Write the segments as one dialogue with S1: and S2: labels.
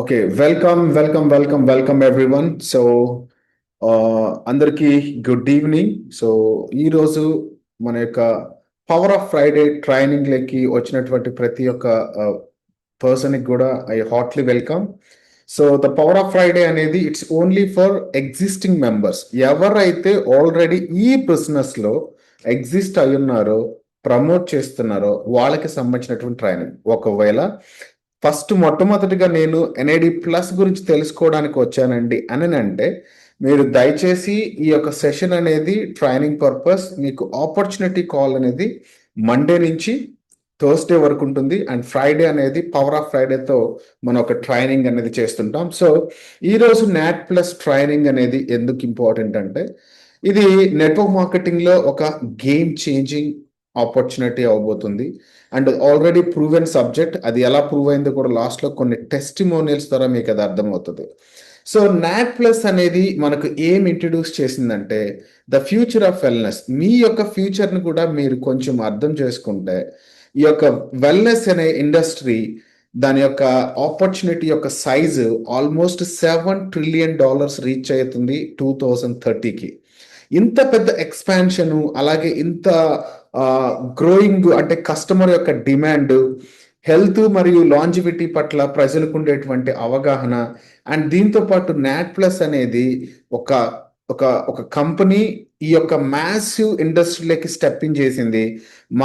S1: Okay. Welcome everyone. So, అందరికీ good evening. So, ఈరోజు మన యొక్క పవర్ ఆఫ్ ఫ్రైడే ట్రైనింగ్‌లకి వచ్చినటువంటి ప్రతి ఒక్క పర్సన్‌కి గూడా I heartly welcome. So, the power of Friday అనేది it's only for existing members. ఎవరైతే ఆల్రెడీ ఈ బిజినెస్‌లో ఎగ్జిస్ట్ అయ్యున్నారో, ప్రమోట్ చేస్తున్నారో వాళ్ళకి సంబంధించినటువంటి ట్రైనింగ్. ఒకవేళ మొట్టమొదటిగా నేను ఎన్ఐడి ప్లస్ గురించి తెలుసుకోవడానికి వచ్చానండి అంటే మీరు దయచేసి ఈ యొక్క సెషన్ అనేది ట్రైనింగ్ పర్పస్ మీకు ఆపర్చునిటీ కాల్ అనేది మండే నుంచి థర్స్డే వరకు ఉంటుంది అండ్ ఫ్రైడే అనేది పవర్ ఆఫ్ ఫ్రైడేతో మనం ఒక ట్రైనింగ్ అనేది చేస్తుంటాం. సో ఈరోజు నాట్ ప్లస్ ట్రైనింగ్ అనేది ఎందుకు ఇంపార్టెంట్ అంటే ఇది నెట్వర్క్ మార్కెటింగ్లో ఒక గేమ్ చేంజింగ్ ఆపర్చునిటీ అవబోతుంది అండ్ ఆల్రెడీ ప్రూవెన్ సబ్జెక్ట్. అది ఎలా ప్రూవ్ అయిందో కూడా లాస్ట్లో కొన్ని టెస్టిమోనియల్స్ ద్వారా మీకు అది అర్థమవుతుంది. సో నాట్ ప్లస్ అనేది మనకు ఏం ఇంట్రడ్యూస్ చేసిందంటే ద ఫ్యూచర్ ఆఫ్ వెల్నెస్. మీ యొక్క ఫ్యూచర్ని కూడా మీరు కొంచెం అర్థం చేసుకుంటే ఈ యొక్క వెల్నెస్ అనే ఇండస్ట్రీ దాని యొక్క ఆపర్చునిటీ యొక్క సైజు ఆల్మోస్ట్ $7 ట్రిలియన్ రీచ్ అవుతుంది 2030కి. ఇంత పెద్ద ఎక్స్పాన్షన్, అలాగే ఇంత గ్రోయింగ్ అంటే కస్టమర్ యొక్క డిమాండ్, హెల్త్ మరియు లాంజివిటీ పట్ల ప్రజలకు ఉండేటువంటి అవగాహన అండ్ దీంతో పాటు నాట్ ప్లస్ అనేది ఒక ఒక ఒక కంపెనీ ఈ యొక్క మ్యాసివ్ ఇండస్ట్రీలోకి స్టెప్ ఇన్ చేసింది.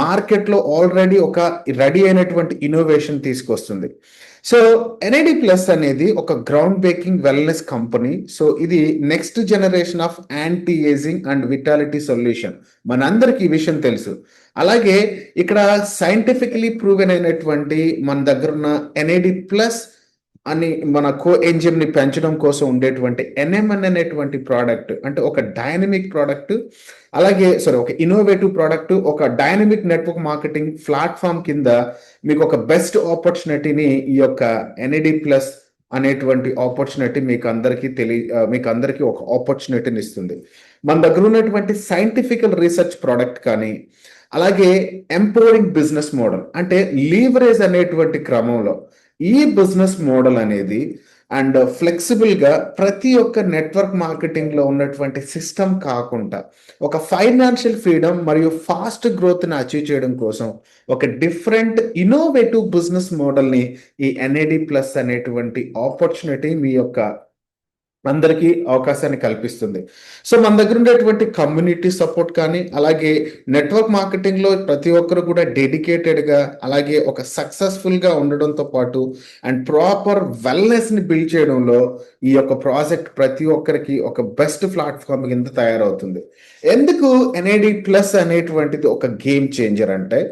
S1: మార్కెట్లో ఆల్రెడీ ఒక రెడీ అయినటువంటి ఇన్నోవేషన్ తీసుకొస్తుంది. సో ఎన్ఐడి ప్లస్ అనేది ఒక ground breaking wellness company. So ఇది next generation of anti aging and vitality solution. మనందరికీ ఈ విషయం తెలుసు. అలాగే ఇక్కడ సైంటిఫికలీ ప్రూవెన్ అయినటువంటి మన దగ్గర ఉన్న ఎన్ఐడి ప్లస్ అని మన కో ఎంజిఎంని పెంచడం కోసం ఉండేటువంటి ఎన్ఎంఎన్ అనేటువంటి ప్రోడక్ట్ అంటే ఒక డైనమిక్ ప్రోడక్ట్, అలాగే ఒక ఇన్నోవేటివ్ ప్రోడక్ట్, ఒక డైనమిక్ నెట్వర్క్ మార్కెటింగ్ ప్లాట్ఫామ్ కింద మీకు ఒక బెస్ట్ ఆపర్చునిటీని ఈ యొక్క ఎన్ఐడి ప్లస్ అనేటువంటి ఆపర్చునిటీ మీకు అందరికీ ఒక ఆపర్చునిటీని ఇస్తుంది. మన దగ్గర ఉన్నటువంటి సైంటిఫికల్ రీసెర్చ్ ప్రోడక్ట్ కానీ, అలాగే ఎంపవరింగ్ బిజినెస్ మోడల్ అంటే లీవరేజ్ అనేటువంటి క్రమంలో ఈ బిజినెస్ మోడల్ అనేది అండ్ ఫ్లెక్సిబుల్గా ప్రతి ఒక్క నెట్వర్క్ మార్కెటింగ్లో ఉన్నటువంటి సిస్టమ్ కాకుండా ఒక ఫైనాన్షియల్ ఫ్రీడమ్ మరియు ఫాస్ట్ గ్రోత్ని అచీవ్ చేయడం కోసం ఒక డిఫరెంట్ ఇన్నోవేటివ్ బిజినెస్ మోడల్ని ఈ ఎన్ఐడి ప్లస్ అనేటువంటి ఆపర్చునిటీ మీ యొక్క అందరికీ అవకాశాన్ని కల్పిస్తుంది. సో మన దగ్గర ఉండేటువంటి కమ్యూనిటీ సపోర్ట్ కానీ, అలాగే నెట్వర్క్ మార్కెటింగ్లో ప్రతి ఒక్కరు కూడా డెడికేటెడ్గా, అలాగే ఒక సక్సెస్ఫుల్గా ఉండడంతో పాటు అండ్ ప్రాపర్ వెల్నెస్ని బిల్డ్ చేయడంలో ఈ యొక్క ప్రాజెక్ట్ ప్రతి ఒక్కరికి ఒక బెస్ట్ ప్లాట్ఫామ్ కింద తయారవుతుంది. ఎందుకు ఎన్ఐడి ప్లస్ అనేటువంటిది ఒక గేమ్ చేంజర్ అంటే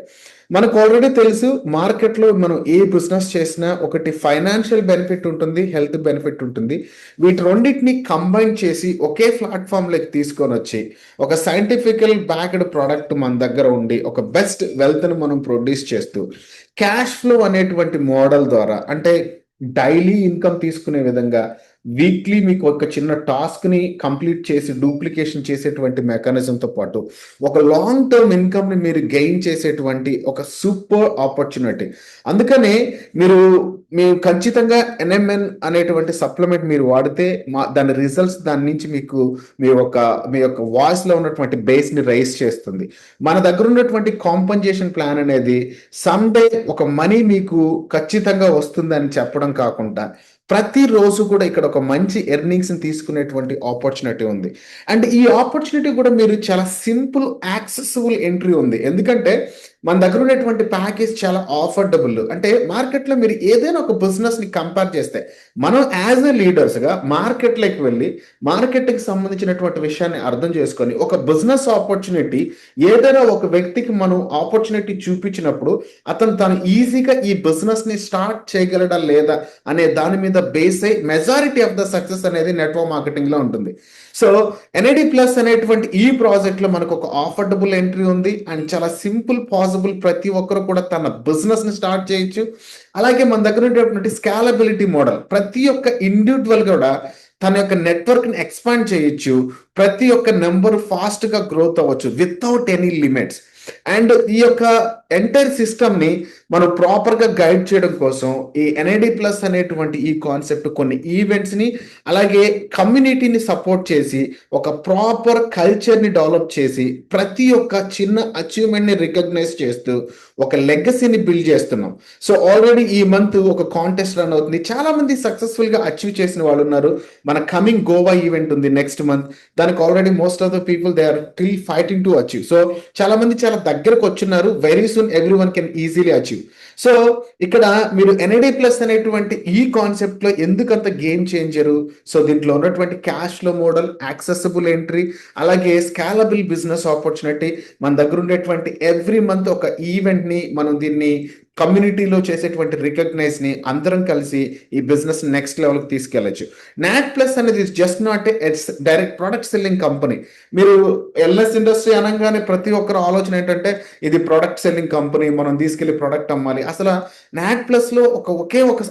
S1: మనకు ఆల్రెడీ తెలుసు, మార్కెట్లో మనం ఏ బిజినెస్ చేసినా ఒకటి ఫైనాన్షియల్ బెనిఫిట్ ఉంటుంది, హెల్త్ బెనిఫిట్ ఉంటుంది. వీటి రెండింటిని కంబైన్ చేసి ఒకే ప్లాట్ఫామ్లోకి తీసుకొని వచ్చి ఒక సైంటిఫికల్ బ్యాక్డ్ ప్రోడక్ట్ మన దగ్గర ఉండి ఒక బెస్ట్ వెల్త్ని మనం ప్రొడ్యూస్ చేస్తూ క్యాష్ ఫ్లో అనేటువంటి మోడల్ ద్వారా అంటే డైలీ ఇన్కమ్ తీసుకునే విధంగా వీక్లీ మీకు ఒక చిన్న టాస్క్ని కంప్లీట్ చేసి డూప్లికేషన్ చేసేటువంటి మెకానిజంతో పాటు ఒక లాంగ్ టర్మ్ ఇన్కమ్ని మీరు గెయిన్ చేసేటువంటి ఒక సూపర్ ఆపర్చునిటీ. అందుకనే మీరు ఖచ్చితంగా ఎన్ఎంఎన్ అనేటువంటి సప్లిమెంట్ మీరు వాడితే దాని రిజల్ట్స్ దాని నుంచి మీకు మీ యొక్క వాయిస్లో ఉన్నటువంటి బేస్ని రైజ్ చేస్తుంది. మన దగ్గర ఉన్నటువంటి కాంపన్సేషన్ ప్లాన్ అనేది సమ్డే ఒక మనీ మీకు ఖచ్చితంగా వస్తుందని చెప్పడం కాకుండా ప్రతిరోజు కూడా ఇక్కడ ఒక మంచి ఎర్నింగ్స్ని తీసుకునేటువంటి ఆపర్చునిటీ ఉంది. అండ్ ఈ ఆపర్చునిటీ కూడా మీరు చాలా సింపుల్ యాక్సెసిబుల్ ఎంట్రీ ఉంది. ఎందుకంటే మన దగ్గర ఉన్నటువంటి ప్యాకేజ్ చాలా ఆఫర్డబుల్. అంటే మార్కెట్లో మీరు ఏదైనా ఒక బిజినెస్ని కంపేర్ చేస్తే మనం యాజ్ ఎ లీడర్స్గా మార్కెట్లోకి వెళ్ళి మార్కెట్కి సంబంధించినటువంటి విషయాన్ని అర్థం చేసుకొని ఒక బిజినెస్ ఆపర్చునిటీ ఏదైనా ఒక వ్యక్తికి మనం ఆపర్చునిటీ చూపించినప్పుడు అతను తను ఈజీగా ఈ బిజినెస్ని స్టార్ట్ చేయగలడా లేదా అనే దాని మీద బేస్ అయి మెజారిటీ ఆఫ్ ద సక్సెస్ అనేది నెట్వర్క్ మార్కెటింగ్లో ఉంటుంది. సో ఎన్ఐడి ప్లస్ అనేటువంటి ఈ ప్రాజెక్ట్లో మనకు ఒక ఆఫర్డబుల్ ఎంట్రీ ఉంది అండ్ చాలా సింపుల్ పాసిబుల్. ప్రతి ఒక్కరు కూడా తన బిజినెస్ని స్టార్ట్ చేయొచ్చు. అలాగే మన దగ్గర ఉండేటువంటి స్కాలబిలిటీ మోడల్ ప్రతి ఒక్క ఇండివిజువల్ కూడా తన యొక్క నెట్వర్క్ని ఎక్స్పాండ్ చేయొచ్చు. ప్రతి ఒక్క నెంబర్ ఫాస్ట్గా గ్రోత్ అవ్వచ్చు వితౌట్ ఎనీ లిమిట్స్. అండ్ ఈ యొక్క ఎంటైర్ సిస్టమ్ ని మనం ప్రాపర్ గా గైడ్ చేయడం కోసం ఈ ఎన్ఐడి ప్లస్ అనేటువంటి ఈ కాన్సెప్ట్ కొన్ని ఈవెంట్స్ ని అలాగే కమ్యూనిటీని సపోర్ట్ చేసి ఒక ప్రాపర్ కల్చర్ ని డెవలప్ చేసి ప్రతి ఒక్క చిన్న అచీవ్మెంట్ ని రికగ్నైజ్ చేస్తూ ఒక లెగసీని బిల్డ్ చేస్తున్నాం. సో ఆల్రెడీ ఈ మంత్ ఒక కాంటెస్ట్ రన్ అవుతుంది, చాలా మంది సక్సెస్ఫుల్ గా అచీవ్ చేసిన వాళ్ళు ఉన్నారు. మన కమింగ్ గోవా ఈవెంట్ ఉంది నెక్స్ట్ మంత్, దానికి already most of the people they are till fighting to achieve. So చాలా మంది చాలా దగ్గరకు వచ్చున్నారు. Very soon every one can easily achieve. So ఇక్కడ మీరు ఎన్ఐడి ప్లస్ అనేటువంటి ఈ కాన్సెప్ట్ లో ఎందుకంత గేమ్ చేంజరు, సో దీంట్లో ఉన్నటువంటి cash flow model, accessible entry, అలాగే స్కాలబుల్ బిజినెస్ ఆపర్చునిటీ, మన దగ్గర ఉండేటువంటి ఎవ్రీ మంత్ ఒక ఈవెంట్ ని మనం దీన్ని కమ్యూనిటీలో చేసేటువంటి రికగ్నైజ్ ని అందరం కలిసి ఈ బిజినెస్ నెక్స్ట్ లెవెల్కి తీసుకెళ్లొచ్చు. నాట్ ప్లస్ అనేది just not it's direct product selling company. మీరు ఎల్ఎస్ ఇండస్ట్రీ అనగానే ప్రతి ఒక్కరు ఆలోచన ఏంటంటే ఇది ప్రొడక్ట్ సెల్లింగ్ కంపెనీ, మనం తీసుకెళ్లి ప్రొడక్ట్ అమ్మాలి. అసలు నాట్ ప్లస్ లో ఒకే ఒక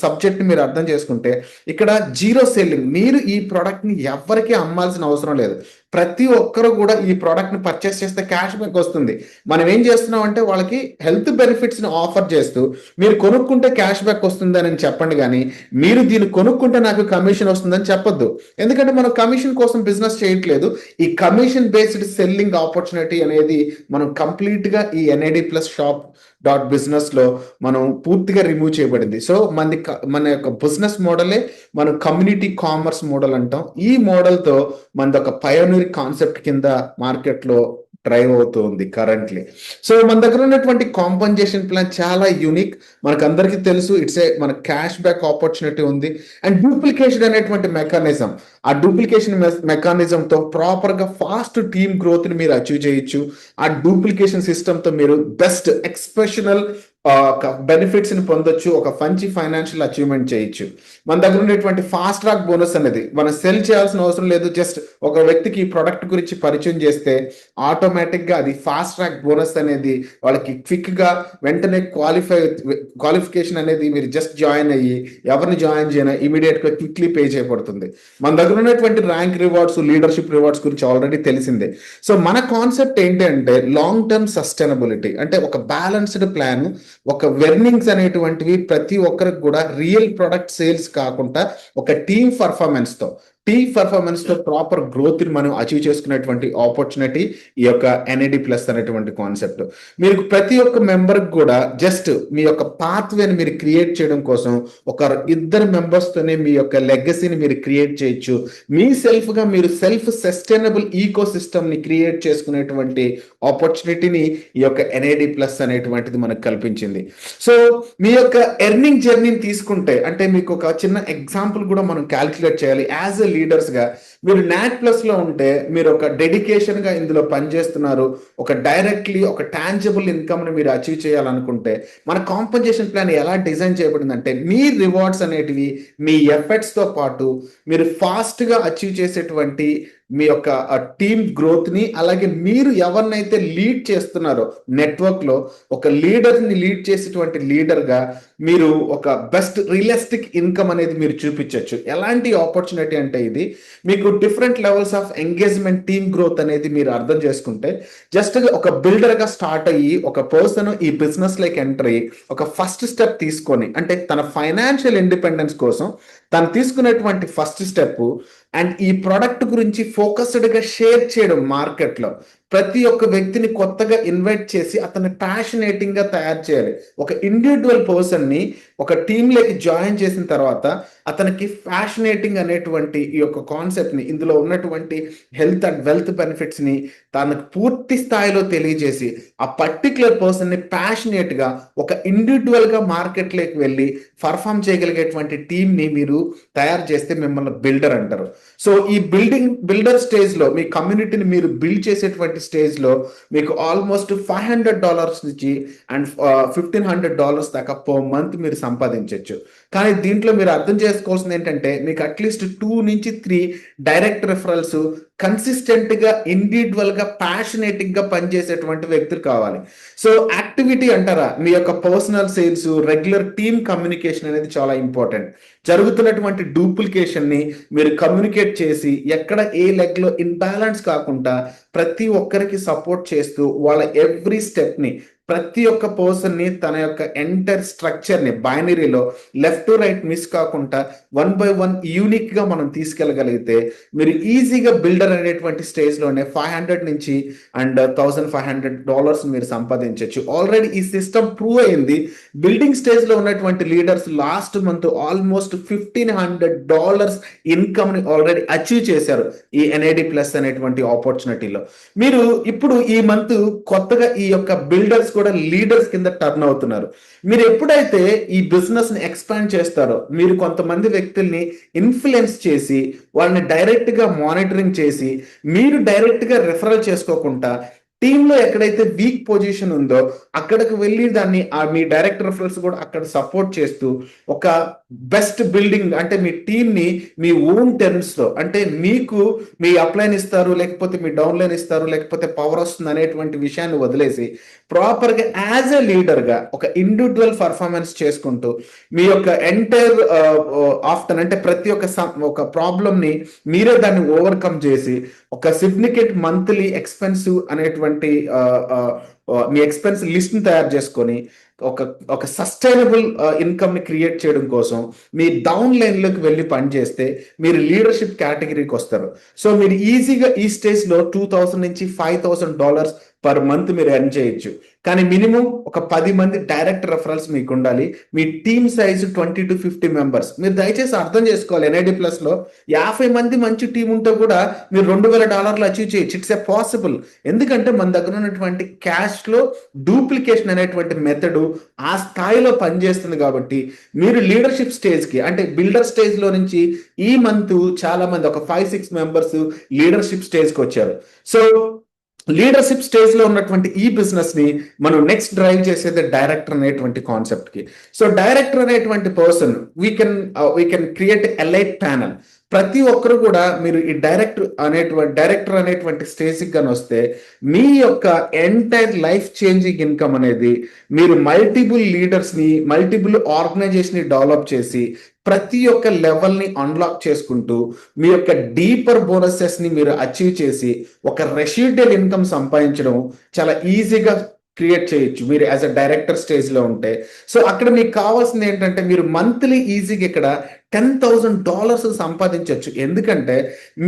S1: సబ్జెక్ట్ ని మీరు అర్థం చేసుకుంటే ఇక్కడ జీరో సెల్లింగ్. మీరు ఈ ప్రొడక్ట్ ని ఎవరికి అమ్మాల్సిన అవసరం లేదు. ప్రతి ఒక్కరు కూడా ఈ ప్రోడక్ట్ ని పర్చేస్ చేస్తే క్యాష్ బ్యాక్ వస్తుంది. మనం ఏం చేస్తున్నాం అంటే వాళ్ళకి హెల్త్ బెనిఫిట్స్ ని ఆఫర్ చేస్తూ మీరు కొనుక్కుంటే క్యాష్ బ్యాక్ వస్తుందని చెప్పండి, కానీ మీరు దీన్ని కొనుక్కుంటే నాకు కమిషన్ వస్తుందని చెప్పొద్దు. ఎందుకంటే మనం కమిషన్ కోసం బిజినెస్ చేయట్లేదు. ఈ కమిషన్ బేస్డ్ సెల్లింగ్ ఆపర్చునిటీ అనేది మనం కంప్లీట్ గా ఈ NID plus shop dot business లో మనం పూర్తిగా రిమూవ్ చేయబడింది. సో మన యొక్క బిజినెస్ మోడలే మనం కమ్యూనిటీ కామర్స్ మోడల్ అంటాం. ఈ మోడల్ తో మనది ఒక పయోనీర్ కాన్సెప్ట్ కింద మార్కెట్ లో డ్రైవ్ అవుతుంది కరెంట్లీ. సో మన దగ్గర ఉన్నటువంటి కాంపన్సేషన్ ప్లాన్ చాలా యూనిక్. మనకు అందరికీ తెలుసు, మన క్యాష్ బ్యాక్ ఆపర్చునిటీ ఉంది అండ్ డూప్లికేషన్ అనేటువంటి మెకానిజం. ఆ డూప్లికేషన్ మెకానిజం తో ప్రాపర్ గా ఫాస్ట్ టీమ్ గ్రోత్ ని మీరు అచీవ్ చేయొచ్చు. ఆ డూప్లికేషన్ సిస్టమ్ తో మీరు బెస్ట్ ఎక్స్ప్రెషనల్ బెనిఫిట్స్ ని పొందొచ్చు, ఒక మంచి ఫైనాన్షియల్ అచీవ్మెంట్ చేయొచ్చు. మన దగ్గర ఉండేటువంటి ఫాస్ట్ ట్రాక్ బోనస్ అనేది మనం సెల్ చేయాల్సిన అవసరం లేదు. జస్ట్ ఒక వ్యక్తికి ఈ ప్రొడక్ట్ గురించి పరిచయం చేస్తే ఆటోమేటిక్ గా అది ఫాస్ట్ ట్రాక్ బోనస్ అనేది వాళ్ళకి క్విక్ గా వెంటనే క్వాలిఫికేషన్ అనేది మీరు జస్ట్ జాయిన్ అయ్యి ఎవరిని జాయిన్ చేయనా ఇమీడియట్ గా క్విక్లీ పే చేయబడుతుంది. మన దగ్గర ఉన్నటువంటి ర్యాంక్ రివార్డ్స్, లీడర్షిప్ రివార్డ్స్ గురించి ఆల్రెడీ తెలిసిందే. సో మన కాన్సెప్ట్ ఏంటి అంటే లాంగ్ టర్మ్ సస్టైనబిలిటీ, అంటే ఒక బ్యాలెన్స్డ్ ప్లాన్, ఒక వెర్నింగ్స్ అనేటువంటివి ప్రతి ఒక్కరికి కూడా రియల్ ప్రొడక్ట్ సేల్స్ కాకుండా ఒక టీమ్ పర్ఫార్మెన్స్ తో ప్రాపర్ గ్రోత్ ని మనం అచీవ్ చేసుకునేటువంటి ఆపర్చునిటీ ఈ యొక్క ఎన్ఐడి ప్లస్ అనేటువంటి కాన్సెప్ట్. మీరు ప్రతి ఒక్క మెంబర్ కూడా జస్ట్ మీ యొక్క పాత్వేని మీరు క్రియేట్ చేయడం కోసం ఒక ఇద్దరు మెంబర్స్ తోనే మీ యొక్క లెగసీని మీరు క్రియేట్ చేయొచ్చు. మీ సెల్ఫ్ గా మీరు సెల్ఫ్ సస్టైనబుల్ ఈకో సిస్టమ్ ని క్రియేట్ చేసుకునేటువంటి ఆపర్చునిటీని ఈ యొక్క ఎన్ఐడి ప్లస్ అనేటువంటిది మనకు కల్పించింది. సో మీ యొక్క ఎర్నింగ్ జర్నీని తీసుకుంటే, అంటే మీకు ఒక చిన్న ఎగ్జాంపుల్ కూడా మనం క్యాల్కులేట్ చేయాలి. యాజ్ ఎ లీడర్స్ గా మీరు నాట్ ప్లస్ లో ఉంటే మీరు ఒక డెడికేషన్ గా ఇందులో పనిచేస్తున్నారు, ఒక డైరెక్ట్లీ ఒక టాంజిబుల్ ఇన్కమ్ ని మీరు అచీవ్ చేయాలనుకుంటే మన కాంపన్సేషన్ ప్లాన్ ఎలా డిజైన్ చేయబడిందంటే మీ రివార్డ్స్ అనేటివి మీ ఎఫర్ట్స్ తో పాటు మీరు ఫాస్ట్ గా అచీవ్ చేసేటువంటి మీ యొక్క టీమ్ గ్రోత్ ని, అలాగే మీరు ఎవరినైతే లీడ్ చేస్తున్నారో నెట్వర్క్ లో ఒక లీడర్ ని లీడ్ చేసేటువంటి లీడర్ గా మీరు ఒక బెస్ట్ రియలిస్టిక్ ఇన్కమ్ అనేది మీరు చూపించవచ్చు. ఎలాంటి ఆపర్చునిటీ అంటే ఇది మీకు different levels of engagement, team growth అనేది మీరు అర్థం చేసుకుంటే జస్ట్ ఒక బిల్డర్ గా స్టార్ట్ అయ్యి ఒక పర్సన్ ఈ బిజినెస్ లైక్ ఎంటర్ అయ్యి ఒక ఫస్ట్ స్టెప్ తీసుకొని, అంటే తన ఫైనాన్షియల్ ఇండిపెండెన్స్ కోసం తను తీసుకునేటువంటి ఫస్ట్ స్టెప్ అండ్ ఈ ప్రోడక్ట్ గురించి ఫోకస్డ్ గా షేర్ చేయడం మార్కెట్ లో ప్రతి ఒక్క వ్యక్తిని కొత్తగా ఇన్వైట్ చేసి అతన్ని ప్యాషనేటింగ్ గా తయారు చేయాలి. ఒక ఇండివిజువల్ పర్సన్ ని ఒక టీమ్ లోకి జాయిన్ చేసిన తర్వాత అతనికి ఫ్యాషనేటింగ్ అనేటువంటి ఈ యొక్క కాన్సెప్ట్ ని, ఇందులో ఉన్నటువంటి హెల్త్ అండ్ వెల్త్ బెనిఫిట్స్ ని తనకు పూర్తి స్థాయిలో తెలియజేసి ఆ పర్టికులర్ పర్సన్ ని ప్యాషనేట్ గా ఒక ఇండివిజువల్ గా మార్కెట్ లోకి వెళ్ళి పర్ఫామ్ చేయగలిగేటువంటి టీమ్ ని మీరు తయారు చేస్తే మిమ్మల్ని బిల్డర్ అంటారు. సో ఈ బిల్డర్ స్టేజ్ లో మీ కమ్యూనిటీని మీరు బిల్డ్ చేసేటువంటి స్టేజ్ లో మీకు ఆల్మోస్ట్ $500 నుంచి అండ్ $1,500 దాకా పర్ మంత్ మీరు సంపాదించవచ్చు. కానీ దీంట్లో మీరు అర్థం చేసుకోవాల్సింది ఏంటంటే మీకు అట్లీస్ట్ 2 నుంచి 3 డైరెక్ట్ రెఫరల్స్, కన్సిస్టెంట్ గా ఇండివిజువల్ గా ప్యాషనేటిక్ గా పనిచేసేటువంటి వ్యక్తులు కావాలి. సో యాక్టివిటీ అంటారా, మీ యొక్క personal sales, regular team communication అనేది చాలా ఇంపార్టెంట్. జరుగుతున్నటువంటి డూప్లికేషన్ ని మీరు కమ్యూనికేట్ చేసి ఎక్కడ ఏ లెగ్ లో ఇన్బ్యాలెన్స్ కాకుండా ప్రతి ఒక్కరికి సపోర్ట్ చేస్తూ వాళ్ళ ఎవ్రీ స్టెప్ ని, ప్రతి ఒక్క పర్సన్ ని తన యొక్క ఎంటైర్ స్ట్రక్చర్ ని బైనరీలో లెఫ్ట్ టు రైట్ మిస్ కాకుండా 1 by 1 యూనిక్ గా మనం తీసుకెళ్ళగలిగితే మీరు ఈజీగా బిల్డర్ అనేటువంటి స్టేజ్ లోనే 500 నుంచి అండ్ $1,500 మీరు సంపాదించవచ్చు. ఆల్రెడీ ఈ సిస్టమ్ ప్రూవ్ అయింది. బిల్డింగ్ స్టేజ్ లో ఉన్నటువంటి leaders last month almost $1,500 income ని ఆల్రెడీ అచీవ్ చేశారు ఈ ఎన్ఐడి ప్లస్ అనేటువంటి ఆపర్చునిటీలో. మీరు ఇప్పుడు ఈ మంత్ కొత్తగా ఈ యొక్క బిల్డర్స్ కూడా లీడర్స్ కింద టర్న్ అవుతున్నారు. మీరు ఎప్పుడైతే ఈ బిజినెస్ ని ఎక్స్పాండ్ చేస్తారో, మీరు కొంతమంది వ్యక్తుల్ని ఇన్ఫ్లుయెన్స్ చేసి వాళ్ళని డైరెక్ట్ గా మానిటరింగ్ చేసి మీరు డైరెక్ట్ గా రెఫరల్ చేసుకోకుండా టీంలో ఎక్కడైతే వీక్ పొజిషన్ ఉందో అక్కడికి వెళ్ళి దాన్ని మీ డైరెక్ట్ రెఫరల్స్ కూడా అక్కడ సపోర్ట్ చేస్తూ ఒక బెస్ట్ బిల్డింగ్, అంటే మీ టీంని మీ ఓన్ టర్మ్స్ లో, అంటే మీకు మీ అప్లైన్ ఇస్తారు, లేకపోతే మీ డౌన్ లైన్ ఇస్తారు, లేకపోతే పవర్ వస్తుంది అనేటువంటి విషయాన్ని వదిలేసి ప్రాపర్ గా యాజ్ ఎ లీడర్ గా ఒక ఇండివిజువల్ పర్ఫార్మెన్స్ చేసుకుంటూ మీ యొక్క ఎంటైర్ ఆఫ్టర్ అంటే ప్రతి ఒక్క ప్రాబ్లమ్ ని మీరే దాన్ని ఓవర్కమ్ చేసి ఒక సిగ్నిఫికెంట్ మంత్లీ ఎక్స్పెన్సివ్ అనేటువంటి మీ ఎక్స్పెన్స్ లిస్ట్ ని తయారు చేసుకొని ఒక సస్టైనబుల్ ఇన్కమ్ ని క్రియేట్ చేయడం కోసం మీ డౌన్ లైన్ లోకి వెళ్ళి పనిచేస్తే మీరు లీడర్షిప్ కేటగిరీకి వస్తారు. సో మీరు ఈజీగా ఈ స్టేజ్ లో $2,000 నుంచి $5,000 పర్ మంత్ మీరు ఎర్న్ చేయొచ్చు. కానీ మినిమం ఒక 10 మంది డైరెక్ట్ రెఫరల్స్ మీకు ఉండాలి. మీ టీమ్ సైజ్ 20 to 50 మెంబర్స్. మీరు దయచేసి అర్థం చేసుకోవాలి, ఎన్ఐడి ప్లస్ లో 50 మంది మంచి టీం ఉంటే కూడా మీరు $2,000 అచీవ్ చేయొచ్చు. It's a possible. ఎందుకంటే మన దగ్గర ఉన్నటువంటి క్యాష్ లో డూప్లికేషన్ అనేటువంటి మెథడ్ ఆ స్థాయిలో పనిచేస్తుంది. కాబట్టి మీరు లీడర్షిప్ స్టేజ్ కి, అంటే బిల్డర్ స్టేజ్ లో నుంచి ఈ మంత్ చాలా మంది ఒక 5-6 మెంబర్స్ లీడర్షిప్ స్టేజ్ కి వచ్చారు. సో లీడర్షిప్ స్టేజ్ లో ఉన్నటువంటి ఈ బిజినెస్ ని మనం నెక్స్ట్ డ్రైవ్ చేసేది డైరెక్టర్ అనేటువంటి కాన్సెప్ట్ కి. సో డైరెక్టర్ అనేటువంటి person we can create elite panel. ప్రతి ఒక్కరు కూడా మీరు ఈ డైరెక్టర్ అనేటువంటి స్టేజ్కి కానీ వస్తే మీ యొక్క ఎంటైర్ లైఫ్ చేంజింగ్ ఇన్కమ్ అనేది మీరు మల్టిపుల్ లీడర్స్ ని, మల్టిపుల్ ఆర్గనైజేషన్ ని డెవలప్ చేసి ప్రతి ఒక్క లెవెల్ ని అన్లాక్ చేసుకుంటూ మీ యొక్క డీపర్ బోనసెస్ ని మీరు అచీవ్ చేసి ఒక రెసిడ్యుయల్ ఇన్కమ్ సంపాదించడం చాలా ఈజీగా క్రియేట్ చేయొచ్చు మీరు యాజ్ అ డైరెక్టర్ స్టేజ్ లో ఉంటే. సో అక్కడ మీకు కావాల్సింది ఏంటంటే మీరు మంత్లీ ఈజీగా ఇక్కడ $10,000 సంపాదించవచ్చు. ఎందుకంటే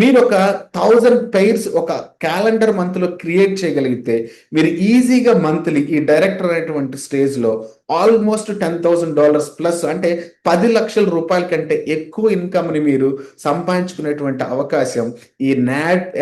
S1: మీరు ఒక 1000 పెయిర్స్ ఒక క్యాలెండర్ మంత్ లో క్రియేట్ చేయగలిగితే మీరు ఈజీగా మంత్లీ ఈ డైరెక్టర్ అనేటువంటి స్టేజ్ లో ఆల్మోస్ట్ $10,000 ప్లస్, అంటే 10 లక్షల రూపాయల కంటే ఎక్కువ ఇన్కమ్ ని మీరు సంపాదించుకునేటువంటి అవకాశం ఈ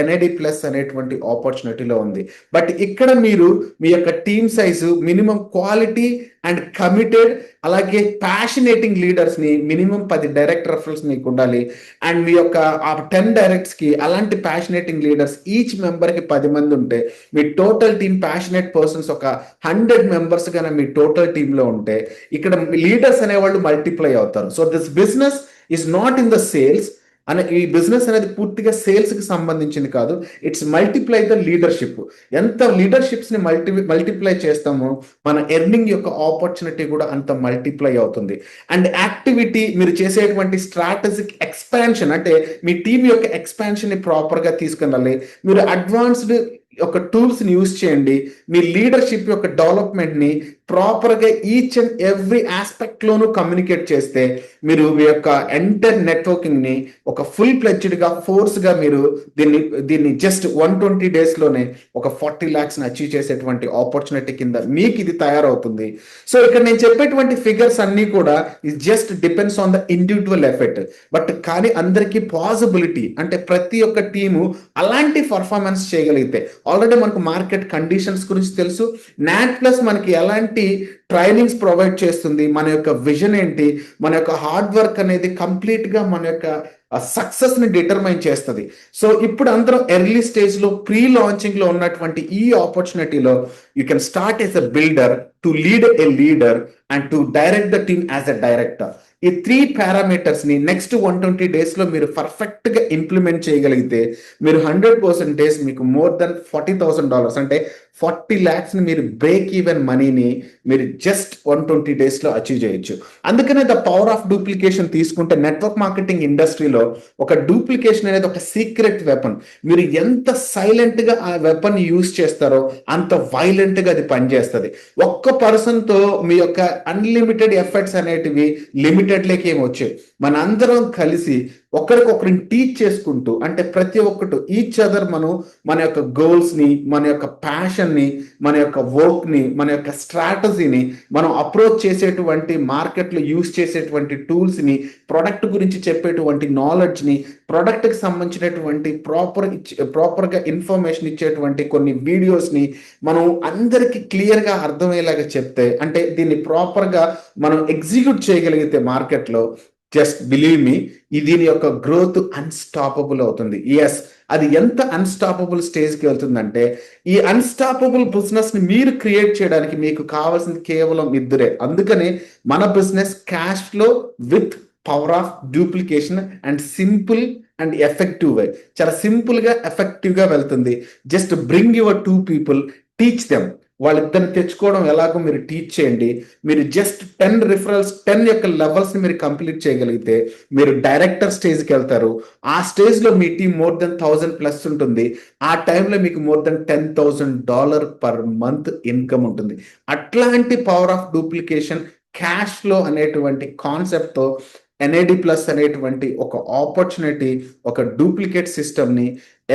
S1: ఎన్ఐడి ప్లస్ అనేటువంటి ఆపర్చునిటీలో ఉంది. బట్ ఇక్కడ మీరు మీ యొక్క team size minimum quality and committed, అలాగే ప్యాషనేటింగ్ లీడర్స్ ని మినిమం 10 డైరెక్ట్ రెఫరల్స్ మీకు ఉండాలి. అండ్ మీ యొక్క ఆ 10 డైరెక్ట్స్ కి అలాంటి ప్యాషనేటింగ్ లీడర్స్ ఈచ్ మెంబర్ కి 10 మంది ఉంటే మీ టోటల్ టీమ్ ప్యాషనేట్ పర్సన్స్ ఒక 100 మెంబర్స్ గానే మీ టోటల్ టీమ్ లో ఉంటే ఇక్కడ లీడర్స్ అనేవాళ్ళు మల్టిప్లై అవుతారు. So this business is not in the sales అనే, ఈ బిజినెస్ అనేది పూర్తిగా సేల్స్ కి సంబంధించింది కాదు. It's multiply the leadership. ఎంత లీడర్షిప్స్ ని మల్టిప్లై చేస్తామో మన ఎర్నింగ్ యొక్క ఆపర్చునిటీ కూడా అంత మల్టిప్లై అవుతుంది. అండ్ యాక్టివిటీ మీరు చేసేటువంటి స్ట్రాటజిక్ ఎక్స్పాన్షన్, అంటే మీ టీం యొక్క ఎక్స్పాన్షన్ ని ప్రాపర్ గా తీసుకెళ్ళాలి. మీరు అడ్వాన్స్డ్ ఒక టూల్స్ ని యూజ్ చేయండి. మీ లీడర్షిప్ యొక్క డెవలప్మెంట్ ని ప్రాపర్ గా ఈచ్ అండ్ ఎవ్రీ ఆస్పెక్ట్ లోనూ కమ్యూనికేట్ చేస్తే మీరు మీ యొక్క ఎంటైర్ నెట్వర్కింగ్ ని ఒక ఫుల్ ప్లెడ్జ్డ్ గా ఫోర్స్ గా మీరు దీన్ని జస్ట్ 120 days లోనే ఒక 40 lakhs ని అచీవ్ చేసేటువంటి ఆపర్చునిటీ కింద మీకు ఇది తయారవుతుంది. సో ఇక్కడ నేను చెప్పేటువంటి ఫిగర్స్ అన్ని కూడా ఇది just depends on the individual effect. But కానీ అందరికీ పాసిబిలిటీ, అంటే ప్రతి ఒక్క టీము అలాంటి పర్ఫార్మెన్స్ చేయగలిగితే, ఆల్రెడీ మనకు మార్కెట్ కండిషన్స్ గురించి తెలుసు. నాట్ ప్లస్ మనకి ఎలాంటి ట్రైనింగ్స్ ప్రొవైడ్ చేస్తుంది, మన యొక్క విజన్ ఏంటి, మన యొక్క హార్డ్ వర్క్ అనేది కంప్లీట్ గా మన యొక్క సక్సెస్ ని డిటర్మైన్ చేస్తుంది. సో ఇప్పుడు అందరం ఎర్లీ స్టేజ్ లో ప్రీ లాంచింగ్ లో ఉన్నటువంటి ఈ ఆపర్చునిటీలో you can start as a builder to lead a leader and to direct the team as a director. ఈ 3 పారామీటర్స్ ని నెక్స్ట్ 120 డేస్ లో మీరు పర్ఫెక్ట్ గా ఇంప్లిమెంట్ చేయగలిగితే మీరు 100% మీకు మోర్ దెన్ $40,000 అంటే 40 lakhs ని మీరు బ్రేక్ ఈవెన్ మనీని మీరు జస్ట్ 120 డేస్ లో అచీవ్ చేయొచ్చు. అందుకనే ద పవర్ ఆఫ్ డూప్లికేషన్ తీసుకుంటే నెట్వర్క్ మార్కెటింగ్ ఇండస్ట్రీలో ఒక డూప్లికేషన్ అనేది ఒక సీక్రెట్ వెపన్. మీరు ఎంత సైలెంట్ గా ఆ వెపన్ యూజ్ చేస్తారో అంత వైలెంట్ గా అది పనిచేస్తుంది. ఒక్క పర్సన్ తో మీ యొక్క అన్లిమిటెడ్ ఎఫర్ట్స్ అనేటివి లిమిటెడ్ లేక ఏమొచ్చాయి. మన అందరం కలిసి ఒకరికొకరిని టీచ్ చేసుకుంటూ, అంటే ప్రతి ఒక్కటి ఈచ్ అదర్ మనం మన యొక్క గోల్స్ ని, మన యొక్క ప్యాషన్ ని, మన యొక్క వర్క్ ని, మన యొక్క స్ట్రాటజీని మనం అప్రోచ్ చేసేటువంటి మార్కెట్లో యూస్ చేసేటువంటి టూల్స్ ని, ప్రొడక్ట్ గురించి చెప్పేటువంటి నాలెడ్జ్ ని, ప్రొడక్ట్ కి సంబంధించినటువంటి ప్రాపర్గా ఇన్ఫర్మేషన్ ఇచ్చేటువంటి కొన్ని వీడియోస్ ని మనం అందరికి క్లియర్ గా అర్థమయ్యేలాగా చెప్తే, అంటే దీన్ని ప్రాపర్ గా మనం ఎగ్జిక్యూట్ చేయగలిగితే మార్కెట్లో, జస్ట్ బిలీవ్ మీ, దీని యొక్క గ్రోత్ అన్స్టాపబుల్ అవుతుంది. ఎస్, అది ఎంత అన్స్టాపబుల్ స్టేజ్కి వెళ్తుందంటే, ఈ అన్స్టాపబుల్ బిజినెస్ ని మీరు క్రియేట్ చేయడానికి మీకు కావాల్సింది కేవలం ఇద్దరే. అందుకనే మన business cash flow with power of duplication and simple and effective way. చాలా సింపుల్ గా ఎఫెక్టివ్ గా వెళ్తుంది. Just bring your 2 people, teach them. వాళ్ళిద్దరిని తెచ్చుకోవడం ఎలాగో మీరు టీచ్ చేయండి. మీరు జస్ట్ 10 రిఫరల్స్, 10 యొక్క లెవెల్స్ ని మీరు కంప్లీట్ చేయగలిగితే మీరు డైరెక్టర్ స్టేజ్కి వెళ్తారు. ఆ స్టేజ్ లో మీ టీం మోర్ దెన్ 1000+ ఉంటుంది. ఆ టైంలో మీకు more than $10,000 per month income ఉంటుంది. అట్లాంటి power of duplication cash flow అనేటువంటి కాన్సెప్ట్ తో ఎన్ఏడి ప్లస్ అనేటువంటి ఒక ఆపర్చునిటీ, ఒక డూప్లికేట్ సిస్టమ్ ని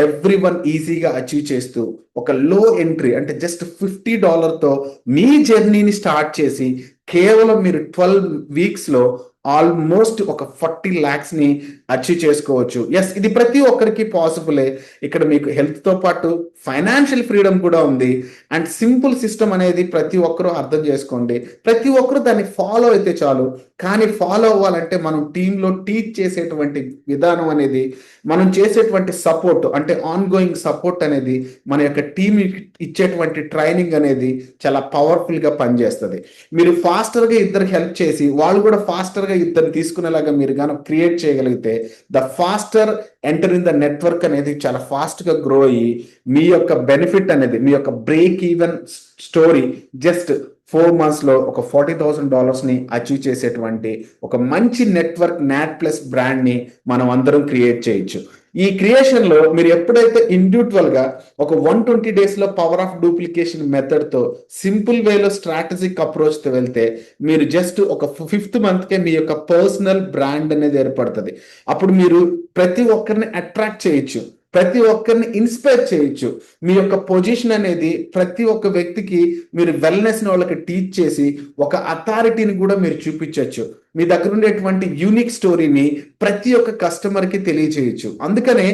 S1: ఎవ్రీ వన్ ఈజీగా అచీవ్ చేస్తూ ఒక లో ఎంట్రీ అంటే జస్ట్ $50 తో మీ జర్నీని స్టార్ట్ చేసి కేవలం మీరు 12 weeks లో ఆల్మోస్ట్ ఒక 40 lakhs ని అచీవ్ చేసుకోవచ్చు. ఎస్, ఇది ప్రతి ఒక్కరికి పాసిబులే. ఇక్కడ మీకు హెల్త్ తో పాటు ఫైనాన్షియల్ ఫ్రీడమ్ కూడా ఉంది. అండ్ సింపుల్ సిస్టమ్ అనేది ప్రతి ఒక్కరూ అర్థం చేసుకోండి. ప్రతి ఒక్కరు దాన్ని ఫాలో అయితే చాలు. కానీ ఫాలో అవ్వాలంటే మనం టీంలో టీచ్ చేసేటువంటి విధానం అనేది, మనం చేసేటువంటి సపోర్ట్ అంటే ఆన్ గోయింగ్ సపోర్ట్ అనేది, మన యొక్క టీం ఇచ్చేటువంటి ట్రైనింగ్ అనేది చాలా పవర్ఫుల్ గా పనిచేస్తుంది. మీరు ఫాస్టర్ గా ఇద్దరికి హెల్ప్ చేసి వాళ్ళు కూడా ఫాస్టర్ గా ఇద్దరు తీసుకునేలాగా మీరు కనుక క్రియేట్ చేయగలిగితే, the faster enter in the network అనేది చాలా ఫాస్ట్ గా గ్రో అయ్యి మీ యొక్క బెనిఫిట్ అనేది, మీ యొక్క break even story just 4 months లో ఒక $40,000 ని అచీవ్ చేసేటువంటి ఒక మంచి నెట్వర్క్ నాట్ ప్లస్ బ్రాండ్ ని మనం అందరం క్రియేట్ చేయొచ్చు. ఈ క్రియేషన్ లో మీరు ఎప్పుడైతే ఇండివిజువల్ గా ఒక 120 days లో పవర్ ఆఫ్ డూప్లికేషన్ మెథడ్ తో సింపుల్ వేలో స్ట్రాటజిక్ అప్రోచ్ తో వెళ్తే, మీరు జస్ట్ ఒక 5th month కే మీ యొక్క పర్సనల్ బ్రాండ్ అనేది ఏర్పడుతుంది. అప్పుడు మీరు ప్రతి ఒక్కరిని అట్రాక్ట్ చేయొచ్చు, ప్రతి ఒక్కరిని ఇన్స్పైర్ చేయొచ్చు. మీ యొక్క పొజిషన్ అనేది ప్రతి ఒక్క వ్యక్తికి మీరు వెల్నెస్ ని వాళ్ళకి టీచ్ చేసి ఒక అథారిటీని కూడా మీరు చూపించవచ్చు. మీ దగ్గర ఉండేటువంటి యూనిక్ స్టోరీని ప్రతి ఒక్క కస్టమర్ కి తెలియజేయచ్చు. అందుకనే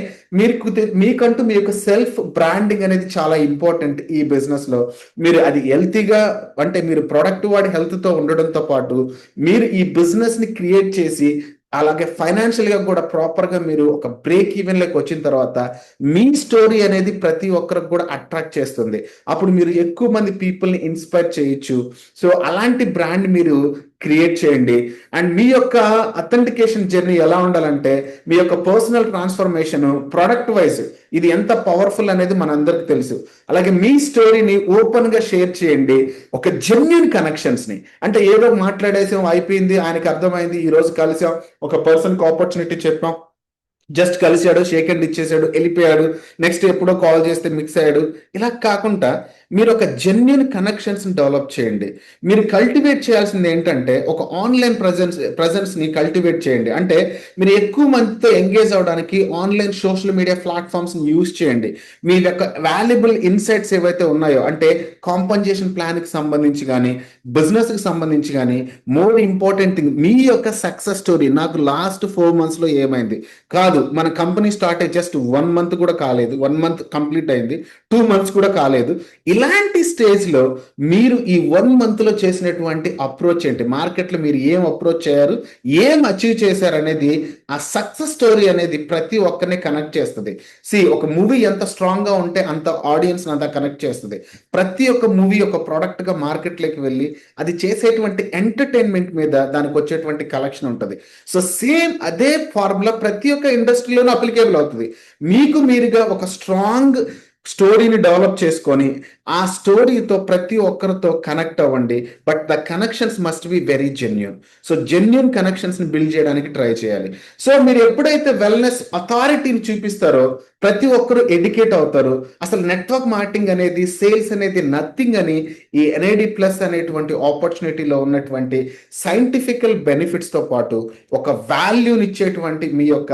S1: మీకంటూ మీ యొక్క సెల్ఫ్ బ్రాండింగ్ అనేది చాలా ఇంపార్టెంట్ ఈ బిజినెస్ లో. మీరు అది హెల్తీగా, అంటే మీరు ప్రొడక్ట్ వాడి హెల్త్ తో ఉండడంతో పాటు మీరు ఈ బిజినెస్ ని క్రియేట్ చేసి అలాగే ఫైనాన్షియల్ గా కూడా ప్రాపర్ గా మీరు ఒక బ్రేక్ ఈవెన్ లోకి వచ్చిన తర్వాత మీ స్టోరీ అనేది ప్రతి ఒక్కరికి కూడా అట్రాక్ట్ చేస్తుంది. అప్పుడు మీరు ఎక్కువ మంది పీపుల్ ని ఇన్స్పైర్ చేయొచ్చు. సో అలాంటి బ్రాండ్ మీరు క్రియేట్ చేయండి. అండ్ మీ యొక్క అథెంటికేషన్ జర్నీ ఎలా ఉండాలంటే, మీ యొక్క పర్సనల్ ట్రాన్స్ఫర్మేషన్ ప్రొడక్ట్ వైజ్ ఇది ఎంత పవర్ఫుల్ అనేది మనందరికి తెలుసు. అలాగే మీ స్టోరీని ఓపెన్ గా షేర్ చేయండి. ఒక జెన్యూన్ కనెక్షన్స్ ని, అంటే ఏదో మాట్లాడేసాం అయిపోయింది, ఆయనకి అర్థమైంది, ఈ రోజు కలిసాం, ఒక పర్సన్ కి ఆపర్చునిటీ చెప్పాం, జస్ట్ కలిసాడు, షేక్ హ్యాండ్ ఇచ్చేసాడు, వెళ్ళిపోయాడు, నెక్స్ట్ ఎప్పుడో కాల్ చేస్తే మిక్స్ అయ్యాడు. ఇలా కాకుండా మీరు ఒక జెన్యున్ కనెక్షన్స్ డెవలప్ చేయండి. మీరు కల్టివేట్ చేయాల్సింది ఏంటంటే ఒక ఆన్లైన్ ప్రజెన్స్ ని కల్టివేట్ చేయండి. అంటే మీరు ఎక్కువ మందితో ఎంగేజ్ అవడానికి ఆన్లైన్ సోషల్ మీడియా ప్లాట్ఫామ్స్ ని యూజ్ చేయండి. మీ యొక్క వాల్యుబుల్ ఇన్సైట్స్ ఏవైతే ఉన్నాయో, అంటే కాంపన్సేషన్ ప్లాన్ కి సంబంధించి కానీ, బిజినెస్ కి సంబంధించి కానీ, మోర్ ఇంపార్టెంట్ థింగ్ మీ యొక్క సక్సెస్ స్టోరీ. నాకు లాస్ట్ 4 months లో ఏమైంది కాదు, మన కంపెనీ స్టార్ట్ అయ్యి జస్ట్ 1 month కూడా కాలేదు, 1 month కంప్లీట్ అయింది, 2 months కూడా కాలేదు. ఇలా ఇలాంటి స్టేజ్లో మీరు ఈ 1 మంత్లో చేసినటువంటి అప్రోచ్ ఏంటి, మార్కెట్లో మీరు ఏం అప్రోచ్ చేయారు, ఏం అచీవ్ చేశారు అనేది, ఆ సక్సెస్ స్టోరీ అనేది ప్రతి ఒక్కరిని కనెక్ట్ చేస్తుంది. ఒక మూవీ ఎంత స్ట్రాంగ్గా ఉంటే అంత ఆడియన్స్ అంతా కనెక్ట్ చేస్తుంది. ప్రతి ఒక్క మూవీ ఒక ప్రోడక్ట్గా మార్కెట్లోకి వెళ్ళి అది చేసేటువంటి ఎంటర్టైన్మెంట్ మీద దానికి వచ్చేటువంటి కలెక్షన్ ఉంటుంది. సో సేమ్ అదే ఫార్ములా ప్రతి ఒక్క ఇండస్ట్రీలోనూ అప్లికేబుల్ అవుతుంది. మీకు మీరుగా ఒక స్ట్రాంగ్ స్టోరీని డెవలప్ చేసుకొని ఆ స్టోరీతో ప్రతి ఒక్కరితో కనెక్ట్ అవ్వండి. But the connections must be very genuine. So genuine కనెక్షన్స్ని బిల్డ్ చేయడానికి ట్రై చేయాలి. సో మీరు ఎప్పుడైతే వెల్నెస్ అథారిటీని చూపిస్తారో ప్రతి ఒక్కరు ఎడ్యుకేట్ అవుతారు. అసలు నెట్వర్క్ మార్కెటింగ్ అనేది, సేల్స్ అనేది నథింగ్ అని ఈ ఎన్ఐడి ప్లస్ అనేటువంటి ఆపర్చునిటీలో ఉన్నటువంటి సైంటిఫికల్ బెనిఫిట్స్తో పాటు ఒక వాల్యూని ఇచ్చేటువంటి మీ యొక్క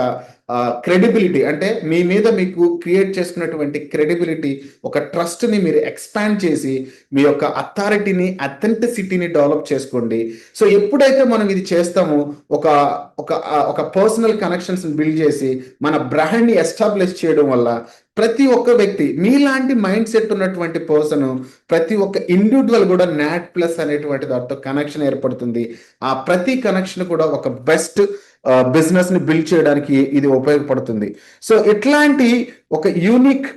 S1: క్రెడిబిలిటీ, అంటే మీ మీద మీకు క్రియేట్ చేసుకున్నటువంటి క్రెడిబిలిటీ, ఒక ట్రస్ట్ని మీరు ఎక్స్పాండ్ చేసి మీ యొక్క అథారిటీని, అథెంటిసిటీని డెవలప్ చేసుకోండి. సో ఎప్పుడైతే మనం ఇది చేస్తామో ఒక ఒక ఒక పర్సనల్ కనెక్షన్స్ బిల్డ్ చేసి మన బ్రాండ్ని ఎస్టాబ్లిష్ చేయడం వల్ల ప్రతి ఒక్క వ్యక్తి, మీలాంటి మైండ్ సెట్ ఉన్నటువంటి పర్సన్, ప్రతి ఒక్క ఇండివిజువల్ కూడా నాట్ ప్లస్ అనేటువంటి దాంతో కనెక్షన్ ఏర్పడుతుంది. ఆ ప్రతి కనెక్షన్ కూడా ఒక బెస్ట్ బిజినెస్ ని బిల్డ్ చేయడానికి ఇది ఉపయోగపడుతుంది. సో ఇట్లాంటి ఒక యూనిక్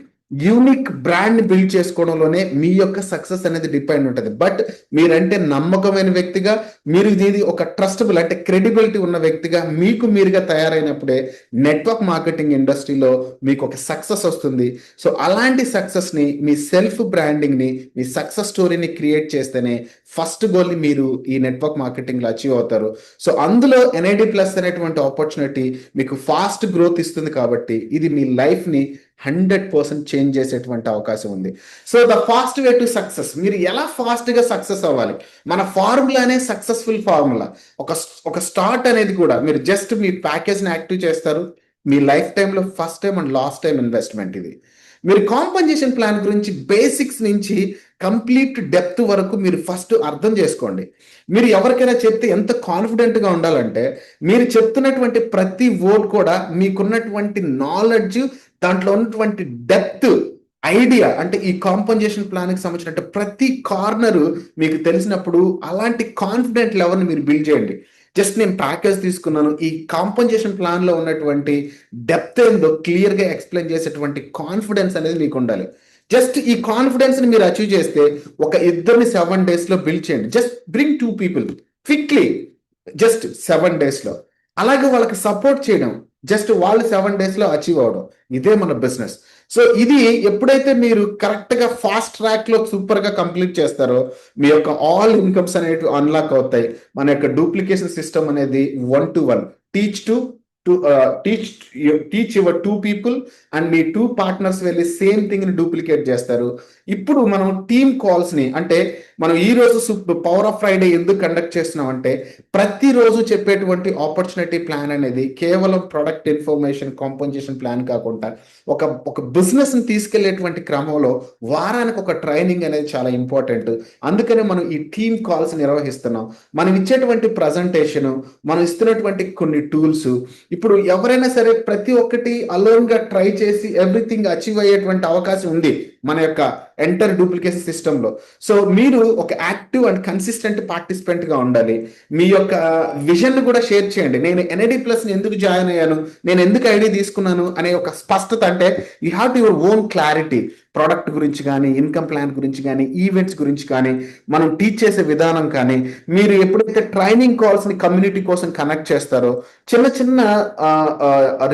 S1: బ్రాండ్ ని బిల్డ్ చేసుకోవడంలోనే మీ యొక్క సక్సెస్ అనేది డిపెండ్ ఉంటుంది. బట్ మీరంటే నమ్మకమైన వ్యక్తిగా, మీరు ఇది ఒక ట్రస్టబుల్ అంటే క్రెడిబిలిటీ ఉన్న వ్యక్తిగా మీకు మీరుగా తయారైనప్పుడే నెట్వర్క్ మార్కెటింగ్ ఇండస్ట్రీలో మీకు ఒక సక్సెస్ వస్తుంది. సో అలాంటి సక్సెస్ ని, మీ సెల్ఫ్ బ్రాండింగ్ ని, మీ సక్సెస్ స్టోరీని క్రియేట్ చేస్తేనే ఫస్ట్ గోల్ ని మీరు ఈ నెట్వర్క్ మార్కెటింగ్ లో అచీవ్ అవుతారు. సో అందులో ఎన్ఐడి ప్లస్ అనేటువంటి ఆపర్చునిటీ మీకు ఫాస్ట్ గ్రోత్ ఇస్తుంది. కాబట్టి ఇది మీ లైఫ్ ని 100% చేంజ్ చేసేటువంటి అవకాశం ఉంది. So the fast way to success, మీరు ఎలా ఫాస్ట్ గా సక్సెస్ అవ్వాలి, మన ఫార్ములానే సక్సెస్ఫుల్ ఫార్ములా. ఒక స్టార్ట్ అనేది కూడా మీరు జస్ట్ మీ ప్యాకేజ్ని యాక్టివ్ చేస్తారు. మీ లైఫ్ టైంలో first time and last time investment ఇది. మీరు కాంపన్సేషన్ ప్లాన్ గురించి బేసిక్స్ నుంచి కంప్లీట్ డెప్త్ వరకు మీరు ఫస్ట్ అర్థం చేసుకోండి. మీరు ఎవరికైనా చెప్తే ఎంత కాన్ఫిడెంట్గా ఉండాలంటే, మీరు చెప్తున్నటువంటి ప్రతి వర్డ్ కూడా మీకున్నటువంటి నాలెడ్జ్, దాంట్లో ఉన్నటువంటి డెప్త్ ఐడియా, అంటే ఈ కాంపన్సేషన్ ప్లాన్కి సంబంధించిన ప్రతి కార్నరు మీకు తెలిసినప్పుడు అలాంటి కాన్ఫిడెంట్ లెవెల్ని మీరు బిల్డ్ చేయండి. జస్ట్ నేను ప్యాకేజ్ తీసుకున్నాను, ఈ కాంపన్సేషన్ ప్లాన్లో ఉన్నటువంటి డెప్త్ ఏందో క్లియర్గా ఎక్స్ప్లెయిన్ చేసేటువంటి కాన్ఫిడెన్స్ అనేది మీకు ఉండాలి. జస్ట్ ఈ కాన్ఫిడెన్స్ని మీరు అచీవ్ చేస్తే ఒక ఇద్దరిని 7 daysలో బిల్డ్ చేయండి. Just bring 2 people quickly, just 7 daysలో. అలాగే వాళ్ళకి సపోర్ట్ చేయడం, జస్ట్ వాళ్ళు 7 daysలో అచీవ్ అవడం, ఇదే మన బిజినెస్. సో ఇది ఎప్పుడైతే మీరు కరెక్ట్గా ఫాస్ట్ ట్రాక్లో సూపర్గా కంప్లీట్ చేస్తారో మీ యొక్క ఆల్ ఇన్కమ్స్ అనేవి అన్లాక్ అవుతాయి. మన యొక్క డూప్లికేషన్ సిస్టమ్ అనేది 1-to-1 teach your 2 people and me 2 partners వెళ్ళి సేమ్ థింగ్ ని డూప్లికేట్ చేస్తారు. ఇప్పుడు మనం టీమ్ కాల్స్ ని, అంటే మనం ఈ రోజు పవర్ ఆఫ్ ఫ్రైడే ఎందుకు కండక్ట్ చేస్తున్నాం అంటే, ప్రతిరోజు చెప్పేటువంటి ఆపర్చునిటీ ప్లాన్ అనేది కేవలం ప్రొడక్ట్ ఇన్ఫర్మేషన్ కాంపన్సేషన్ ప్లాన్ కాకుండా ఒక బిజినెస్ ని తీసుకెళ్లేటువంటి క్రమంలో వారానికి ఒక ట్రైనింగ్ అనేది చాలా ఇంపార్టెంట్. అందుకనే మనం ఈ టీమ్ కాల్స్ నిర్వహిస్తున్నాం. మనం ఇచ్చేటువంటి ప్రజెంటేషన్, మనం ఇస్తున్నటువంటి కొన్ని టూల్స్, ఇప్పుడు ఎవరైనా సరే ప్రతి ఒక్కటి అలోన్ గా ట్రై చేసి ఎవ్రీథింగ్ అచీవ్ అయ్యేటువంటి అవకాశం ఉంది మన యొక్క ఎంటర్ డూప్లికేషన్ సిస్టంలో. సో మీరు ఒక యాక్టివ్ అండ్ కన్సిస్టెంట్ పార్టిసిపెంట్ గా ఉండాలి. మీ యొక్క విజన్ కూడా షేర్ చేయండి. నేను ఎన్ఐడి ప్లస్ ఎందుకు జాయిన్ అయ్యాను, నేను ఎందుకు ఐడి తీసుకున్నాను అనే ఒక స్పష్టత, అంటే you have to your own clarity. Product గురించి కానీ, ఇన్కమ్ ప్లాన్ గురించి కానీ, ఈవెంట్స్ గురించి కానీ, మనం టీచ్ చేసే విధానం కానీ, మీరు ఎప్పుడైతే ట్రైనింగ్ కాల్స్ ని కమ్యూనిటీ కోసం కనెక్ట్ చేస్తారో, చిన్న చిన్న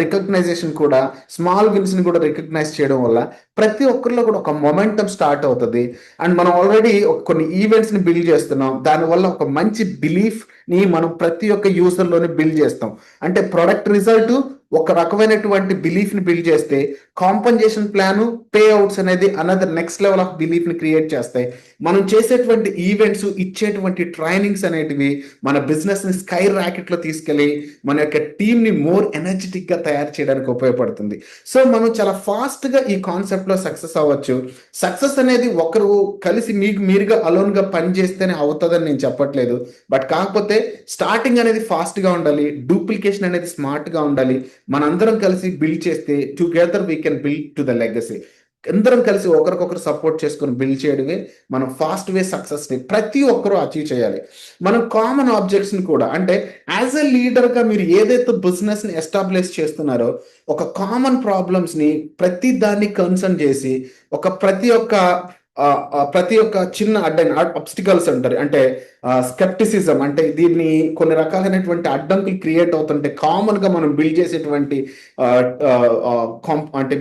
S1: రికగ్నైజేషన్ కూడా, స్మాల్ విన్స్ ని కూడా రికగ్నైజ్ చేయడం వల్ల ప్రతి ఒక్కరిలో కూడా ఒక మొమెంటం స్టార్ట్ అవుతుంది. అండ్ మనం ఆల్రెడీ కొన్ని ఈవెంట్స్ ని బిల్డ్ చేస్తున్నాం. దానివల్ల ఒక మంచి బిలీఫ్ ని మనం ప్రతి ఒక్క యూజర్లోనే బిల్డ్ చేస్తాం. అంటే ప్రొడక్ట్ రిజల్ట్ ఒక రకమైనటువంటి బిలీఫ్ ని బిల్డ్ చేస్తే, కాంపన్సేషన్ ప్లాన్, పే అవుట్స్ అనేది another next level of belief ని క్రియేట్ చేస్తాయి. మనం చేసేటువంటి ఈవెంట్స్, ఇచ్చేటువంటి ట్రైనింగ్స్ అనేటివి మన బిజినెస్ ని స్కై రాకెట్ లో తీసుకెళ్లి మన యొక్క టీమ్ ని మోర్ ఎనర్జెటిక్ గా తయారు చేయడానికి ఉపయోగపడుతుంది. సో మనం చాలా ఫాస్ట్ గా ఈ కాన్సెప్ట్ లో సక్సెస్ అవ్వచ్చు. సక్సెస్ అనేది ఒకరు కలిసి మీకు మీరుగా అలోన్ గా పని చేస్తేనే అవుతుందని నేను చెప్పట్లేదు. బట్ కాకపోతే స్టార్టింగ్ అనేది ఫాస్ట్ గా ఉండాలి, డూప్లికేషన్ అనేది స్మార్ట్ గా ఉండాలి. మనందరం కలిసి బిల్డ్ చేస్తే together we can build to the legacy. అందరం కలిసి ఒకరికొకరు సపోర్ట్ చేసుకొని బిల్డ్ చేయడమే మనం ఫాస్ట్ వే సక్సెస్ని ప్రతి ఒక్కరూ అచీవ్ చేయాలి. మనం కామన్ ఆబ్జెక్ట్స్ని కూడా, అంటే యాజ్ ఎ లీడర్గా మీరు ఏదైతే బిజినెస్ని ఎస్టాబ్లిష్ చేస్తున్నారో ఒక కామన్ ప్రాబ్లమ్స్ని ప్రతి దాన్ని కన్సర్న్ చేసి ప్రతి ఒక్క చిన్న అబ్స్టికల్స్ అంటారు, అంటే స్కెప్టిసిజం, అంటే దీన్ని కొన్ని రకాలైనటువంటి అడ్డంకులు క్రియేట్ అవుతుంటే కామన్ గా మనం బిల్డ్ చేసేటువంటి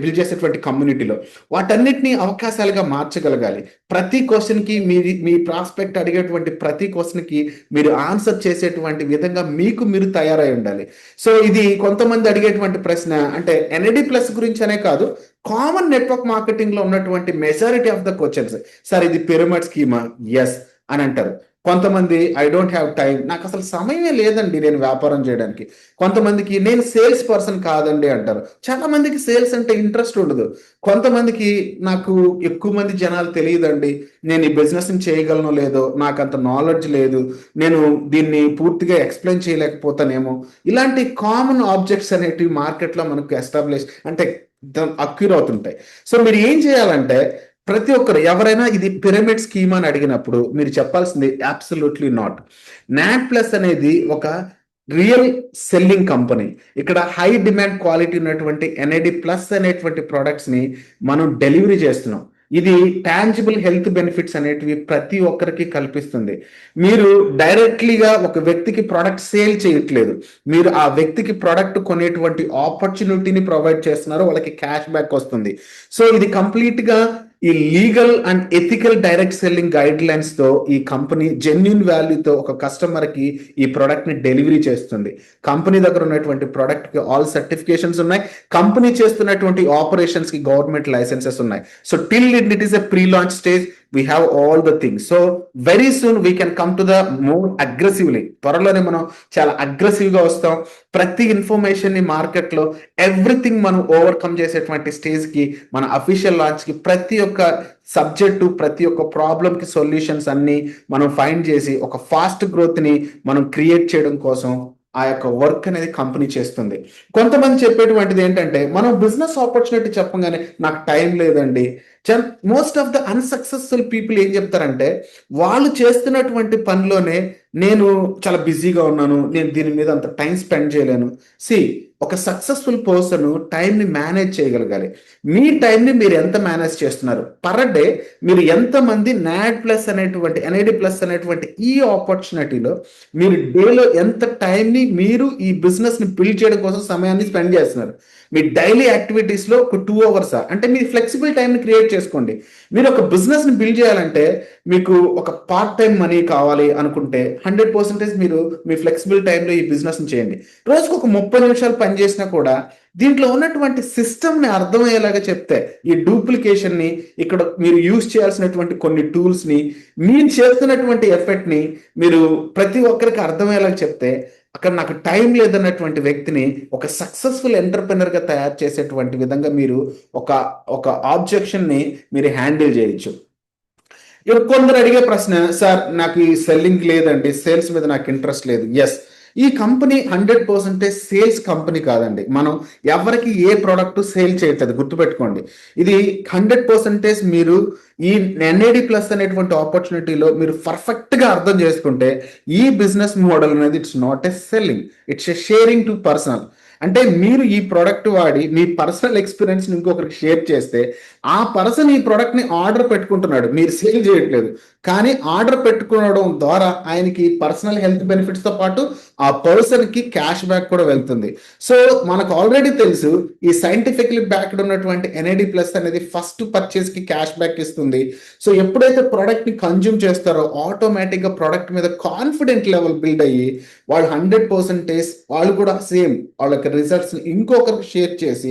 S1: బిల్డ్ చేసేటువంటి కమ్యూనిటీలో వాటన్నిటిని అవకాశాలుగా మార్చగలగాలి. ప్రతి క్వశ్చన్ కి మీ ప్రాస్పెక్ట్ అడిగేటువంటి ప్రతి క్వశ్చన్ కి మీరు ఆన్సర్ చేసేటువంటి విధంగా మీకు మీరు తయారై ఉండాలి. సో ఇది కొంతమంది అడిగేటువంటి ప్రశ్న, అంటే ఎన్ఏడి ప్లస్ గురించి అనే కాదు, కామన్ నెట్వర్క్ మార్కెటింగ్ లో ఉన్నటువంటి majority of the questions, sir ఇది పిరమిడ్ స్కీమా, ఎస్ అని అంటారు. కొంతమంది ఐ డోంట్ హ్యావ్ టైం, నాకు అసలు సమయమే లేదండి నేను వ్యాపారం చేయడానికి. కొంతమందికి నేను సేల్స్ పర్సన్ కాదండి అంటారు. చాలా మందికి సేల్స్ అంటే ఇంట్రెస్ట్ ఉండదు. కొంతమందికి నాకు ఎక్కువ మంది జనాలు తెలియదండి, నేను ఈ బిజినెస్ చేయగలను లేదో, నాకు అంత నాలెడ్జ్ లేదు, నేను దీన్ని పూర్తిగా ఎక్స్ప్లెయిన్ చేయలేకపోతానేమో. ఇలాంటి కామన్ ఆబ్జెక్ట్స్ అనేటివి మార్కెట్లో మనకు ఎస్టాబ్లిష్ అంటే అక్యూర్ అవుతుంటాయి. సో మీరు ఏం చేయాలంటే, ప్రతి ఒక్కరు ఎవరైనా ఇది పిరమిడ్ స్కీమ్ అని అడిగినప్పుడు మీరు చెప్పాల్సింది అబ్సల్యూట్లీ నాట్. నాట్ ప్లస్ అనేది ఒక రియల్ సెల్లింగ్ కంపెనీ. ఇక్కడ హై డిమాండ్ క్వాలిటీ ఉన్నటువంటి ఎన్ఐడి ప్లస్ అనేటువంటి ప్రొడక్ట్స్ ని మనం డెలివరీ చేస్తున్నాం. ఇది టాంజిబుల్ హెల్త్ బెనిఫిట్స్ అనేటివి ప్రతి ఒక్కరికి కల్పిస్తుంది. మీరు డైరెక్ట్లీగా ఒక వ్యక్తికి ప్రొడక్ట్ సేల్ చేయట్లేదు, మీరు ఆ వ్యక్తికి ప్రొడక్ట్ కొనేటువంటి ఆపర్చునిటీని ప్రొవైడ్ చేస్తున్నారు, వాళ్ళకి క్యాష్ బ్యాక్ వస్తుంది. సో ఇది కంప్లీట్ గా ఈ legal and ethical direct selling guide lines తో ఈ కంపెనీ జెన్యున్ వాల్యూతో ఒక కస్టమర్ కి ఈ ప్రొడక్ట్ ని డెలివరీ చేస్తుంది. కంపెనీ దగ్గర ఉన్నటువంటి ప్రొడక్ట్ కి ఆల్ సర్టిఫికేషన్స్ ఉన్నాయి, కంపెనీ చేస్తున్నటువంటి ఆపరేషన్స్ కి గవర్నమెంట్ లైసెన్సెస్ ఉన్నాయి. So till it is a pre launch stage, we have all the things. So very soon we can come to the more aggressively, త్వరలోనే మనం చాలా అగ్రెసివ్ గా వస్తాం. ప్రతి ఇన్ఫర్మేషన్ ని మార్కెట్ లో ఎవ్రీథింగ్ మనం ఓవర్కమ్ చేసేటువంటి స్టేజ్ కి, మన అఫీషియల్ లాంచ్ కి ప్రతి ఒక్క సబ్జెక్టు, ప్రతి ఒక్క ప్రాబ్లమ్ కి సొల్యూషన్స్ అన్ని మనం ఫైండ్ చేసి ఒక ఫాస్ట్ గ్రోత్ ని మనం క్రియేట్ చేయడం కోసం ఆ యొక్క వర్క్ అనేది కంపెనీ చేస్తుంది. కొంతమంది చెప్పేటువంటిది ఏంటంటే, మనం బిజినెస్ ఆపర్చునిటీ చెప్పగానే నాకు టైం లేదండి. Most of the unsuccessful people ఏం చెప్తారంటే, వాళ్ళు చేస్తున్నటువంటి పనిలోనే నేను చాలా బిజీగా ఉన్నాను, నేను దీని మీద అంత టైం స్పెండ్ చేయలేను. ఒక సక్సెస్ఫుల్ పర్సన్ టైంని మేనేజ్ చేయగలగాలి. మీ టైంని మీరు ఎంత మేనేజ్ చేస్తున్నారు, పర్ డే మీరు ఎంతమంది నాడ్ ప్లస్ అనేటువంటి ఎన్ఐడి ప్లస్ అనేటువంటి ఈ ఆపర్చునిటీలో మీరు డేలో ఎంత టైంని మీరు ఈ బిజినెస్ ని బిల్డ్ చేయడం కోసం సమయాన్ని స్పెండ్ చేస్తున్నారు. మీ డైలీ యాక్టివిటీస్ లో ఒక 2 hours, అంటే మీరు ఫ్లెక్సిబుల్ టైంని క్రియేట్ చేసుకోండి. మీరు ఒక బిజినెస్ ని బిల్డ్ చేయాలంటే మీకు ఒక పార్ట్ టైం మనీ కావాలి అనుకుంటే 100% మీరు మీ ఫ్లెక్సిబుల్ టైంలో ఈ బిజినెస్ ని చేయండి. రోజుకు ఒక 30 నిమిషాలు పనిచేసినా కూడా దీంట్లో ఉన్నటువంటి సిస్టమ్ ని అర్థమయ్యేలాగా చెప్తే, ఈ డూప్లికేషన్ ని, ఇక్కడ మీరు యూజ్ చేయాల్సినటువంటి కొన్ని టూల్స్ ని, మీరు చేస్తున్నటువంటి ఎఫెక్ట్ ని మీరు ప్రతి ఒక్కరికి అర్థమయ్యేలాగా చెప్తే, అక్కడ నాకు టైం లేదన్నటువంటి వ్యక్తిని ఒక సక్సెస్ఫుల్ ఎంటర్ప్రెనర్ గా తయారు చేసేటువంటి విధంగా మీరు ఒక ఆబ్జెక్షన్ ని మీరు హ్యాండిల్ చేయొచ్చు. ఇప్పుడు కొందరు అడిగే ప్రశ్న, సార్ నాకు ఈ సెల్లింగ్ లేదండి, సేల్స్ మీద నాకు ఇంట్రెస్ట్ లేదు. ఎస్, ఈ కంపెనీ 100% సేల్స్ కంపెనీ కాదండి. మనం ఎవరికి ఏ ప్రోడక్ట్ సేల్ చేయట్లేదు, గుర్తుపెట్టుకోండి. ఇది 100% మీరు ఈ ఎన్ఏడి ప్లస్ అనేటువంటి ఆపర్చునిటీలో మీరు పర్ఫెక్ట్ గా అర్థం చేసుకుంటే, ఈ బిజినెస్ మోడల్ అనేది it's not a selling, it's a sharing to personal. అంటే మీరు ఈ ప్రోడక్ట్ వాడి మీ పర్సనల్ ఎక్స్పీరియన్స్ ఇంకొకరికి షేర్ చేస్తే, ఆ పర్సన్ ఈ ప్రోడక్ట్ ని ఆర్డర్ పెట్టుకుంటున్నాడు, మీరు సేల్ చేయట్లేదు, కానీ ఆర్డర్ పెట్టుకోవడం ద్వారా ఆయనకి పర్సనల్ హెల్త్ బెనిఫిట్స్ తో పాటు ఆ పర్సన్ కి క్యాష్ బ్యాక్ కూడా వెళ్తుంది. సో మనకు ఆల్రెడీ తెలుసు, ఈ సైంటిఫిక్లీ బ్యాక్డ్ ఉన్నటువంటి ఎన్ఐడి ప్లస్ అనేది ఫస్ట్ పర్చేస్ కి క్యాష్ బ్యాక్ ఇస్తుంది. సో ఎప్పుడైతే ప్రోడక్ట్ ని కన్జ్యూమ్ చేస్తారో ఆటోమేటిక్ గా ప్రోడక్ట్ మీద కాన్ఫిడెంట్ లెవెల్ బిల్డ్ అయ్యి వాళ్ళు 100% వాళ్ళు కూడా సేమ్ వాళ్ళ రిజల్ట్స్ ఇంకొకరికి షేర్ చేసి,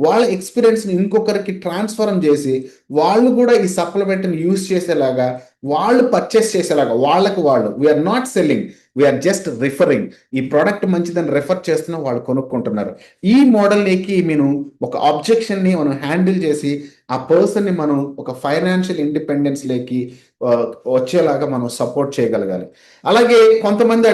S1: వాళ్ళ ఎక్స్పీరియన్స్ ని ఇంకొకరికి ట్రాన్స్ఫార్మ్ చేసి, వాళ్ళు కూడా ఈ సప్లిమెంట్ ని యూజ్ చేసేలాగా, వాళ్ళు పర్చేస్ చేసేలాగా, వాళ్ళకు వాళ్ళు, we're not selling, we're just referring. ఈ ప్రోడక్ట్ మంచిదని రెఫర్ చేస్తున్నా వాళ్ళు కొనుక్కుంటున్నారు. ఈ మోడల్కి మేము ఒక ఆబ్జెక్షన్ ని మనం హ్యాండిల్ చేసి ఆ పర్సన్ ని మనం ఒక ఫైనాన్షియల్ ఇండిపెండెన్స్ లేకి ఆ, వచ్చేలాగా మనం సపోర్ట్ చేయగలగాలి. అలాగే కొంతమంది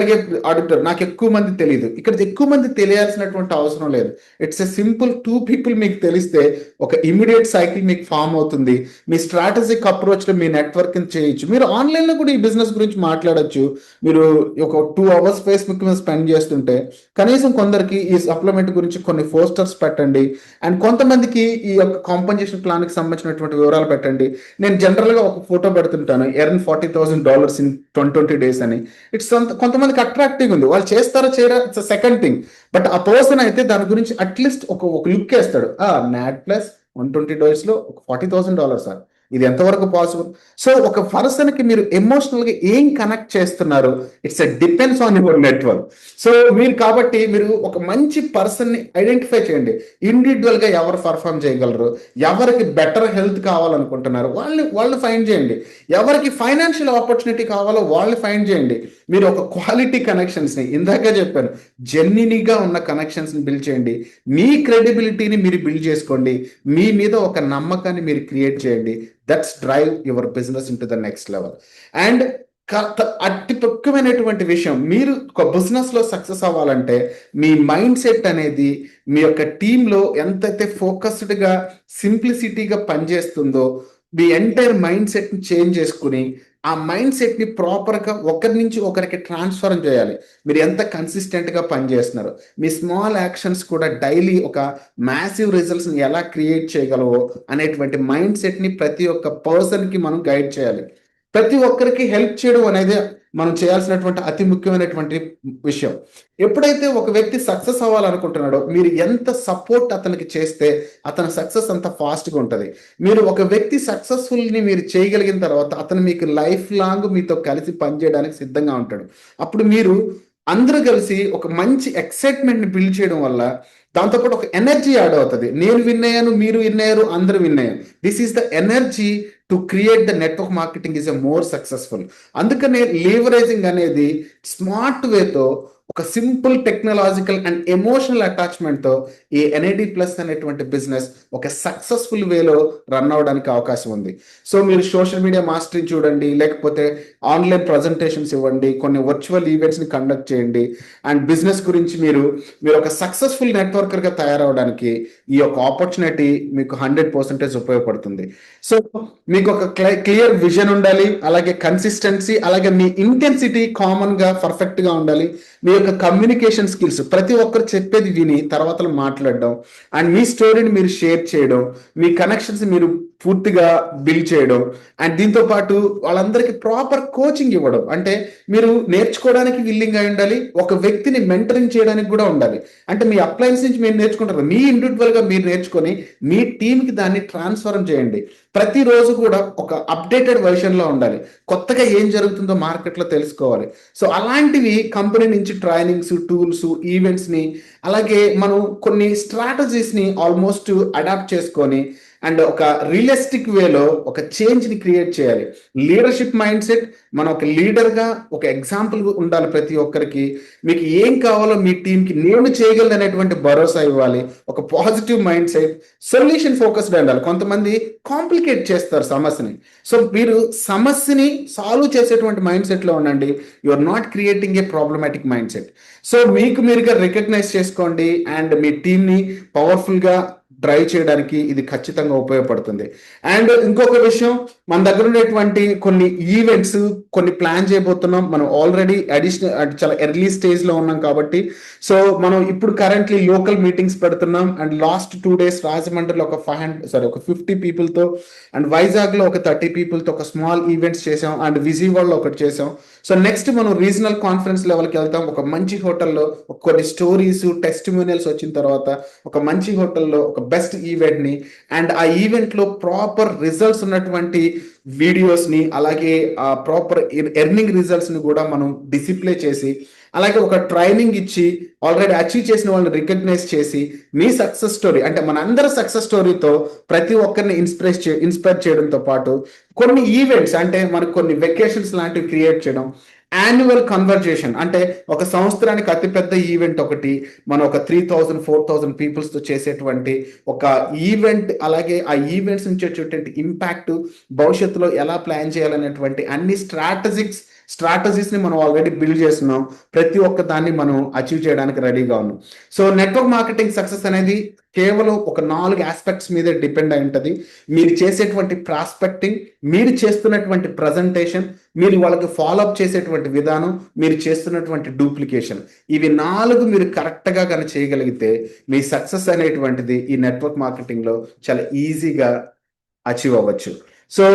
S1: అడుగుతారు, నాకు ఎక్కువ మంది తెలియదు. ఇక్కడ ఎక్కువ మంది తెలియాల్సినటువంటి అవసరం లేదు. ఇట్స్ ఎ సింపుల్ 2 people మీకు తెలిస్తే ఒక ఇమీడియట్ సైకిల్ మీకు ఫామ్ అవుతుంది. మీ స్ట్రాటజిక్ అప్రోచ్ లో మీ నెట్వర్క్ చేయొచ్చు. మీరు ఆన్లైన్ లో కూడా ఈ బిజినెస్ గురించి మాట్లాడొచ్చు. మీరు ఒక 2 hours ఫేస్బుక్ మీద స్పెండ్ చేస్తుంటే కనీసం కొందరికి ఈ సప్లిమెంట్ గురించి కొన్ని పోస్టర్స్ పెట్టండి. అండ్ కొంతమందికి ఈ యొక్క కాంపన్సేషన్ ప్లాన్ కి సంబంధించినటువంటి వివరాలు పెట్టండి. నేను జనరల్ గా ఒక ఫోటో పెడుతుంటాను, ఎర్న్ $40,000 ఇన్ 20 days అని. ఇట్స్ కొంతమందికి అట్రాక్టివ్ ఉంది, వాళ్ళు చేస్తారా చేయరా ఇట్స్ సెకండ్ థింగ్. బట్ ఆ పర్సన్ అయితే దాని గురించి అట్లీస్ట్ ఒక లుక్ వేస్తాడు. నాట్ ప్లస్ 120 days లో ఒక $40,000 సార్, ఇది ఎంతవరకు పాసిబుల్? సో ఒక పర్సన్ కి మీరు ఎమోషనల్ గా ఏం కనెక్ట్ చేస్తున్నారు, it's depends on your network. So మీరు కాబట్టి మీరు ఒక మంచి పర్సన్ ని ఐడెంటిఫై చేయండి. ఇండివిజువల్ గా ఎవరు పర్ఫామ్ చేయగలరు, ఎవరికి బెటర్ హెల్త్ కావాలనుకుంటున్నారు వాళ్ళని ఫైండ్ చేయండి. ఎవరికి ఫైనాన్షియల్ ఆపర్చునిటీ కావాలో వాళ్ళని ఫైండ్ చేయండి. మీరు ఒక క్వాలిటీ కనెక్షన్స్ ని, ఇందాక చెప్పాను, జెన్యునిగా ఉన్న కనెక్షన్స్ ని బిల్డ్ చేయండి. మీ క్రెడిబిలిటీని మీరు బిల్డ్ చేసుకోండి. మీ మీద ఒక నమ్మకాన్ని మీరు క్రియేట్ చేయండి. That's drive your business in to the next level. And అతి ముఖ్యమైనటువంటి విషయం, మీరు ఒక బిజినెస్ లో సక్సెస్ అవ్వాలంటే మీ మైండ్ సెట్ అనేది మీ యొక్క టీంలో ఎంతైతే ఫోకస్డ్ గా సింప్లిసిటీగా పనిచేస్తుందో, మీ ఎంటైర్ మైండ్ సెట్ ని చేంజ్ చేసుకుని ఆ మైండ్ సెట్ ని ప్రాపర్ గా ఒకరి నుంచి ఒకరికి ట్రాన్స్ఫర్ చేయాలి. మీరు ఎంత కన్సిస్టెంట్ గా పనిచేస్తున్నారు, మీ స్మాల్ యాక్షన్స్ కూడా డైలీ ఒక మ్యాసివ్ రిజల్ట్స్ ని ఎలా క్రియేట్ చేయగలవో అనేటువంటి మైండ్ సెట్ ని ప్రతి ఒక్క పర్సన్ కి మనం గైడ్ చేయాలి. ప్రతి ఒక్కరికి హెల్ప్ చేయడం అనేది మనం చేయాల్సినటువంటి అతి ముఖ్యమైనటువంటి విషయం. ఎప్పుడైతే ఒక వ్యక్తి సక్సెస్ అవ్వాలనుకుంటున్నాడో మీరు ఎంత సపోర్ట్ అతనికి చేస్తే అతని సక్సెస్ అంత ఫాస్ట్గా ఉంటుంది. మీరు ఒక వ్యక్తి సక్సెస్ఫుల్ని మీరు చేయగలిగిన తర్వాత అతను మీకు లైఫ్ లాంగ్ మీతో కలిసి పనిచేయడానికి సిద్ధంగా ఉంటాడు. అప్పుడు మీరు అందరూ కలిసి ఒక మంచి ఎక్సైట్మెంట్ని బిల్డ్ చేయడం వల్ల దాంతోపాటు ఒక ఎనర్జీ యాడ్ అవుతుంది. నేను విన్ అయ్యాను, మీరు విన్ అయ్యారు, అందరూ విన్ అయ్యారు. This is the energy to create the network marketing is a more successful. అందుకనే లీవరేజింగ్ అనేది స్మార్ట్ వేతో ఒక సింపుల్ టెక్నాలజికల్ అండ్ ఎమోషనల్ అటాచ్మెంట్తో ఈ ఎన్ఐడి ప్లస్ అనేటువంటి బిజినెస్ ఒక సక్సెస్ఫుల్ వేలో రన్ అవడానికి అవకాశం ఉంది. సో మీరు సోషల్ మీడియా మాస్టరింగ్ చూడండి, లేకపోతే ఆన్లైన్ ప్రజెంటేషన్స్ ఇవ్వండి, కొన్ని వర్చువల్ ఈవెంట్స్ని కండక్ట్ చేయండి. అండ్ బిజినెస్ గురించి మీరు ఒక సక్సెస్ఫుల్ నెట్వర్కర్గా తయారవడానికి ఈ యొక్క ఆపర్చునిటీ మీకు 100% ఉపయోగపడుతుంది. సో మీకు ఒక క్లియర్ విజన్ ఉండాలి, అలాగే కన్సిస్టెన్సీ, అలాగే మీ ఇంటెన్సిటీ కామన్గా పర్ఫెక్ట్గా ఉండాలి. మీ యొక్క కమ్యూనికేషన్ స్కిల్స్, ప్రతి ఒక్కరు చెప్పేది విని తర్వాత మాట్లాడడం, అండ్ మీ స్టోరీని మీరు షేర్ చేయడం, మీ కనెక్షన్స్ మీరు పూర్తిగా బిల్డ్ చేయడం, అండ్ దీంతో పాటు వాళ్ళందరికీ ప్రాపర్ కోచింగ్ ఇవ్వడం. అంటే మీరు నేర్చుకోవడానికి విల్లింగ్ అయి ఉండాలి, ఒక వ్యక్తిని మెంటరింగ్ చేయడానికి కూడా ఉండాలి. అంటే మీ అప్లయన్స్ నుంచి మీరు నేర్చుకుంటారు, మీ ఇండివిజువల్గా మీరు నేర్చుకొని మీ టీంకి దాన్ని ట్రాన్స్ఫర్ చేయండి. ప్రతిరోజు కూడా ఒక అప్డేటెడ్ వెర్షన్లో ఉండాలి, కొత్తగా ఏం జరుగుతుందో మార్కెట్లో తెలుసుకోవాలి. సో అలాంటివి కంపెనీ నుంచి ట్రైనింగ్స్, టూల్స్, ఈవెంట్స్ని, అలాగే మనం కొన్ని స్ట్రాటజీస్ని ఆల్మోస్ట్ అడాప్ట్ చేసుకొని అండ్ ఒక రియలిస్టిక్ వేలో ఒక చేంజ్ని క్రియేట్ చేయాలి. లీడర్షిప్ మైండ్ సెట్, మనం ఒక లీడర్గా ఒక ఎగ్జాంపుల్ ఉండాలి ప్రతి ఒక్కరికి. మీకు ఏం కావాలో మీ టీంకి నేను చేయగలను అనేటువంటి భరోసా ఇవ్వాలి. ఒక positive mind set, solution focused ఉండాలి. కొంతమంది కాంప్లికేట్ చేస్తారు సమస్యని. సో మీరు సమస్యని సాల్వ్ చేసేటువంటి మైండ్ సెట్లో ఉండండి. You are not creating a problematic mind set. సో మీకు మీరుగా రికగ్నైజ్ చేసుకోండి అండ్ మీ టీంని పవర్ఫుల్గా డ్రైవ్ చేయడానికి ఇది ఖచ్చితంగా ఉపయోగపడుతుంది. అండ్ ఇంకొక విషయం, మన దగ్గర ఉండేటువంటి కొన్ని ఈవెంట్స్ కొన్ని ప్లాన్ చేయబోతున్నాం. మనం ఆల్రెడీ అడిషనల్ చాలా ఎర్లీ స్టేజ్ లో ఉన్నాం కాబట్టి, సో మనం ఇప్పుడు కరెంట్లీ లోకల్ మీటింగ్స్ పెడుతున్నాం. అండ్ లాస్ట్ 2 days రాజమండ్రిలో ఒక 50 పీపుల్తో, అండ్ వైజాగ్ లో ఒక 30 పీపుల్తో ఒక స్మాల్ ఈవెంట్స్ చేసాం, అండ్ విజయవాడలో ఒకటి చేసాం. సో నెక్స్ట్ మనం రీజనల్ కాన్ఫరెన్స్ లెవెల్కి వెళ్తాం. ఒక మంచి హోటల్లో కొన్ని స్టోరీస్, టెస్టిమోనియల్స్ వచ్చిన తర్వాత ఒక మంచి హోటల్లో ఒక బెస్ట్ ఈవెంట్ ని, అండ్ ఆ ఈవెంట్ లో ప్రాపర్ రిజల్ట్స్ ఉన్నటువంటి వీడియోస్ ని, అలాగే ఆ ప్రాపర్ ఎర్నింగ్ రిజల్ట్స్ ని కూడా మనం డిసిప్లే చేసి, అలాగే ఒక ట్రైనింగ్ ఇచ్చి ఆల్రెడీ అచీవ్ చేసిన వాళ్ళని రికగ్నైజ్ చేసి, మీ సక్సెస్ స్టోరీ అంటే మన అందరి సక్సెస్ స్టోరీతో ప్రతి ఒక్కరిని ఇన్స్పైర్ చేయడంతో పాటు కొన్ని ఈవెంట్స్ అంటే మనకు కొన్ని వెకేషన్స్ లాంటివి క్రియేట్ చేయడం, యాన్యువల్ కన్వర్జేషన్ అంటే ఒక సంవత్సరానికి అతిపెద్ద ఈవెంట్ ఒకటి, మనం ఒక 3000-4000 పీపుల్స్తో చేసేటువంటి ఒక ఈవెంట్, అలాగే ఆ ఈవెంట్స్ నుంచి వచ్చేటువంటి ఇంపాక్ట్, భవిష్యత్తులో ఎలా ప్లాన్ చేయాలనేటువంటి అన్ని స్ట్రాటజీస్ని మనం ఆల్రెడీ బిల్డ్ చేస్తున్నాం. ప్రతి ఒక్క దాన్ని మనం అచీవ్ చేయడానికి రెడీగా ఉన్నాం. సో నెట్వర్క్ మార్కెటింగ్ సక్సెస్ అనేది కేవలం ఒక 4 ఆస్పెక్ట్స్ మీద డిపెండ్ అయి ఉంటుంది. మీరు చేసేటువంటి ప్రాస్పెక్టింగ్, మీరు చేస్తున్నటువంటి ప్రజెంటేషన్, మీరు వాళ్ళకి ఫాలోఅప్ చేసేటువంటి విధానం, మీరు చేస్తున్నటువంటి డూప్లికేషన్, ఇవి 4 మీరు కరెక్ట్గా కనుక చేయగలిగితే మీ సక్సెస్ అనేటువంటిది ఈ నెట్వర్క్ మార్కెటింగ్లో చాలా ఈజీగా అచీవ్ అవ్వచ్చు. సో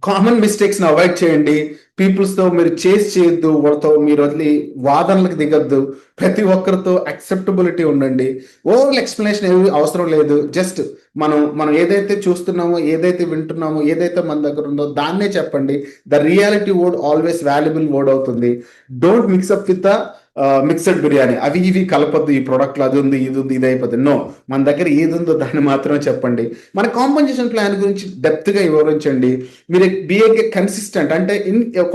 S1: కామన్ మిస్టేక్స్ని అవాయిడ్ చేయండి. పీపుల్స్తో మీరు చేయొద్దు, వాళ్ళతో మీరు వదిలి వాదనలకు దిగద్దు. ప్రతి ఒక్కరితో యాక్సెప్టబిలిటీ ఉండండి. ఓవర్ ఎక్స్ప్లెనేషన్ ఏమి అవసరం లేదు. జస్ట్ మనం ఏదైతే చూస్తున్నామో, ఏదైతే వింటున్నామో, ఏదైతే మన దగ్గర ఉందో దాన్నే చెప్పండి. The reality word always valuable word అవుతుంది. Don't mix up with the mixed biryani, అవి ఇవి కలపద్దు, ఈ ప్రోడక్ట్లో అది ఉంది, ఇది ఉంది, ఇది అయిపోతుంది. నో, మన దగ్గర ఏది ఉందో దాన్ని మాత్రమే చెప్పండి. మన కాంపెన్సేషన్ ప్లాన్ గురించి డెప్త్గా వివరించండి. మీరు బిఏకే కన్సిస్టెంట్ అంటే